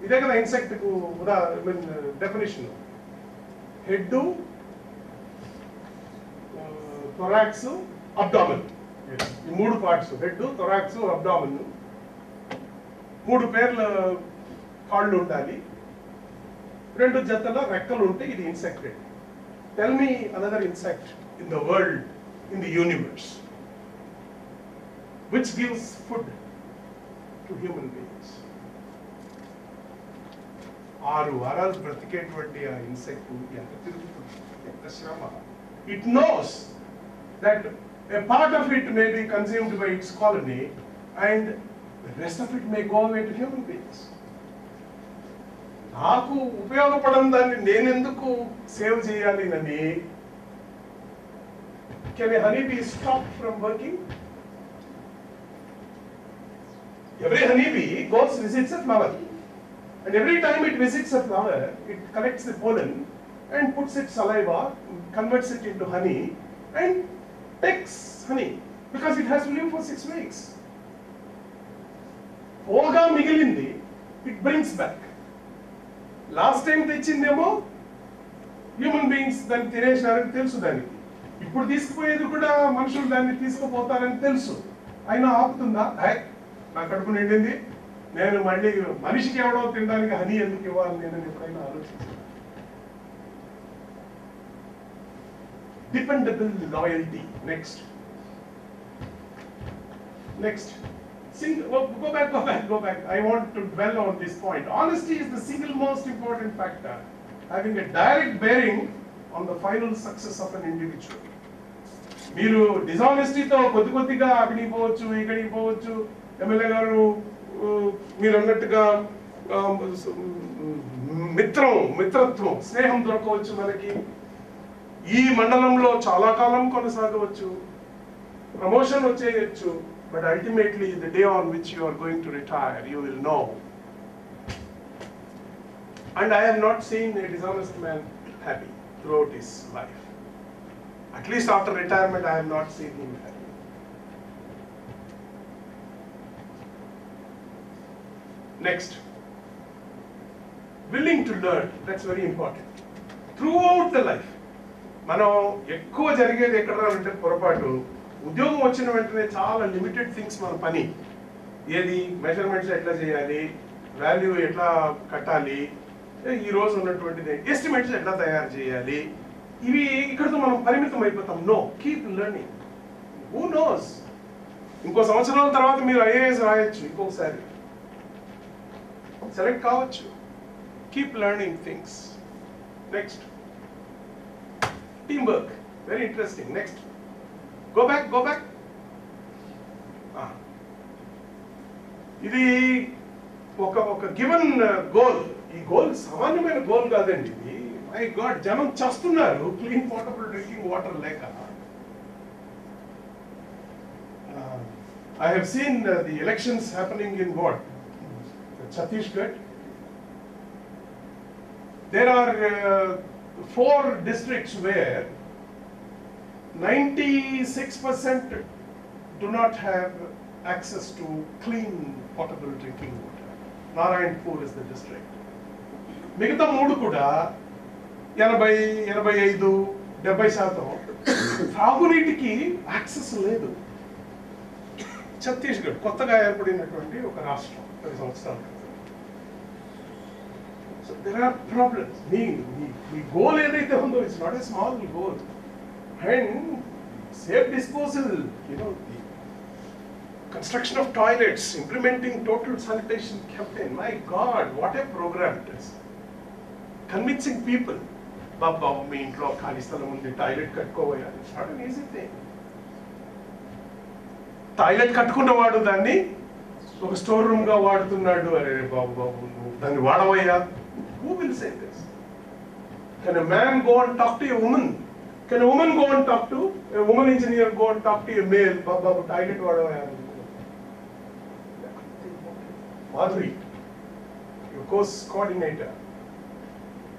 ఇదే కదా insect కు definition. Head, thorax, abdomen, ఈ 3 parts, head, thorax, abdomen. 3 పేర్ల కాళ్ళు ఉండాలి, 2 జతల రెక్కలు ఉంటే ఇది ఇన్సెక్టెడ్. Tell me another insect in the world, in the universe, which gives food to human beings. 6 వారాలు బ్రతికేటువంటి ఆ ఇన్సెక్ట్ ఎంత తిరుగుతుంది, ఎంత శ్రమ. It knows that a part of it may be consumed by its colony and the rest of it may go away to human beings. నాకు ఉపయోగపడని దాన్ని నేనెందుకు save చేయాలి అని. Can a honeybee stop from working? Every honeybee goes visits a flower, and every time it visits a flower, it collects the pollen and puts its saliva, converts it into honey, and takes honey because it has to live for 6 weeks. Hoga migilindi, it brings back. Last time తెచ్చిందేమో human beings దాన్ని తినేసినారని తెలుసు దానికి. ఇప్పుడు తీసుకుపోయేది కూడా మనుషులు దాన్ని తీసుకుపోతారని తెలుసు. అయినా ఆపుతుందా? నా కడుపు నిండింది, నేను మళ్ళీ మనిషికి ఎవడో తినడానికి హనీ ఎందుకు ఇవ్వాలి నేను ఎప్పుడైనా ఆలోచించాను. Dependable loyalty. Next. Go back. I want to dwell on this point. Honesty is the single most important factor, having a direct bearing on the final success of an individual. మీరు డిజానెస్టీతో కొద్దిగా అక్కడికి పోవచ్చు, ఇక్కడికి పోవచ్చు. ఎమ్మెల్యే గారు మీరు అన్నట్టుగా మిత్రత్వం, స్నేహం దొరకవచ్చు మనకి. ఈ మండలంలో చాలా కాలం కొనసాగవచ్చు, ప్రమోషన్ వచ్చేయచ్చు. But ultimately the day on which you are going to retire you will know. And I have not seen a dishonest man happy throughout his life. At least after retirement, I have not seen him happy. Next, willing to learn. That's very important. Throughout the life. మనం ఎక్కువ జరిగేది ఎక్కడ అంటే పొరపాటు, ఉద్యోగం వచ్చిన వెంటనే చాలా లిమిటెడ్ థింగ్స్ మన పని. ఏది మెజర్మెంట్స్ ఎట్లా చేయాలి, వాల్యూ ఎట్లా కట్టాలి, ఈ రోజు ఉన్నటువంటిది ఎస్టిమేట్స్ ఎట్లా తయారు చేయాలి, ఇవి ఇక్కడతో మనం పరిమితం అయిపోతాం. No, keep learning. Who knows, ఇంకో సంవత్సరాల తర్వాత మీరు ఐఏఎస్ రాయొచ్చు, ఇంకొకసారి సెలెక్ట్ కావచ్చు. Keep learning things. Next, team work. Very interesting. Next, go back. ఇది ఒక గివెన్ గోల్. ఈ గోల్ సామాన్యమైన గోల్ కాదండి. ఇది మై గాడ్, జనం చేస్తున్నారు క్లీన్ పోర్టబుల్ డ్రింకింగ్ వాటర్ లేక. I have seen the elections happening in what? Chhattisgarh. There are 4 districts where 96% do not have access to clean potable drinking water. Narayanpur is the district. మిగతా 3 కూడా 80-85-70% తాగునీటికి access లేదు. ఛత్తీస్గఢ్ కొత్తగా ఏర్పడినటువంటి ఒక రాష్ట్రం 10 సంవత్సరాల క్రితం. So there are problems. మీ గోల్ ఏదైతే ఉందో it's not a small goal. And safe disposal, construction of toilets, implementing total sanitation campaign. My God, what a program it is. Convincing people, Baba, మీ ఇంట్లో ఖాళీ స్థలం ఉంది, టాయిలెట్ కట్టుకోవాలి. It's not an easy thing. Toilet కట్టుకున్నవాడు దాన్ని ఒక store room గా వాడుతున్నాడు. అరే బాబు నువ్వు దాన్ని వాడవయ్యా. Who will say this? Can a man go and talk to a woman? Can a woman go and talk to a woman engineer, go and talk to a male? Babu toilet వాడవయ్యా. Madhuri, your course coordinator,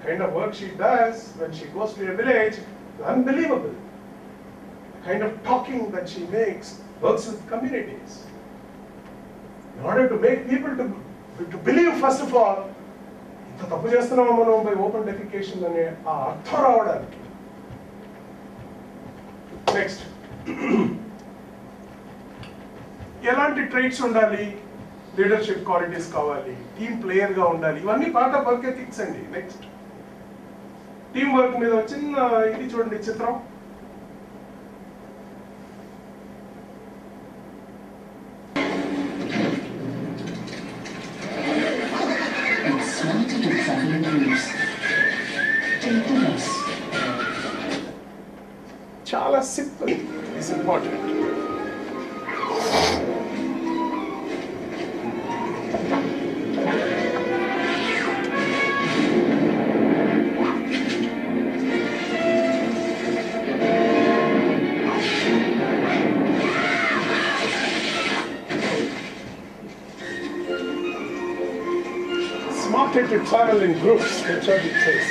kind of work she does when she goes to a village, unbelievable. The kind of talking that she makes, works with communities. In order to make people to believe, first of all, ఇంత తప్పు చేస్తున్నామా మనం by open defecation అనే ఆ అర్థం రావడానికి. Next, ఎలాంటి ట్రైట్స్ ఉండాలి? లీడర్షిప్ క్వాలిటీస్ కావాలి, టీమ్ ప్లేయర్ గా ఉండాలి. ఇవన్నీ పార్ట్ ఆఫ్ వర్క్ ఎథిక్స్ అండి. నెక్స్ట్, టీమ్ వర్క్ మీద చిన్న ఇది చూడండి చిత్రం. చాలా simple, it's important. Smarter to travel in groups, that's what it says.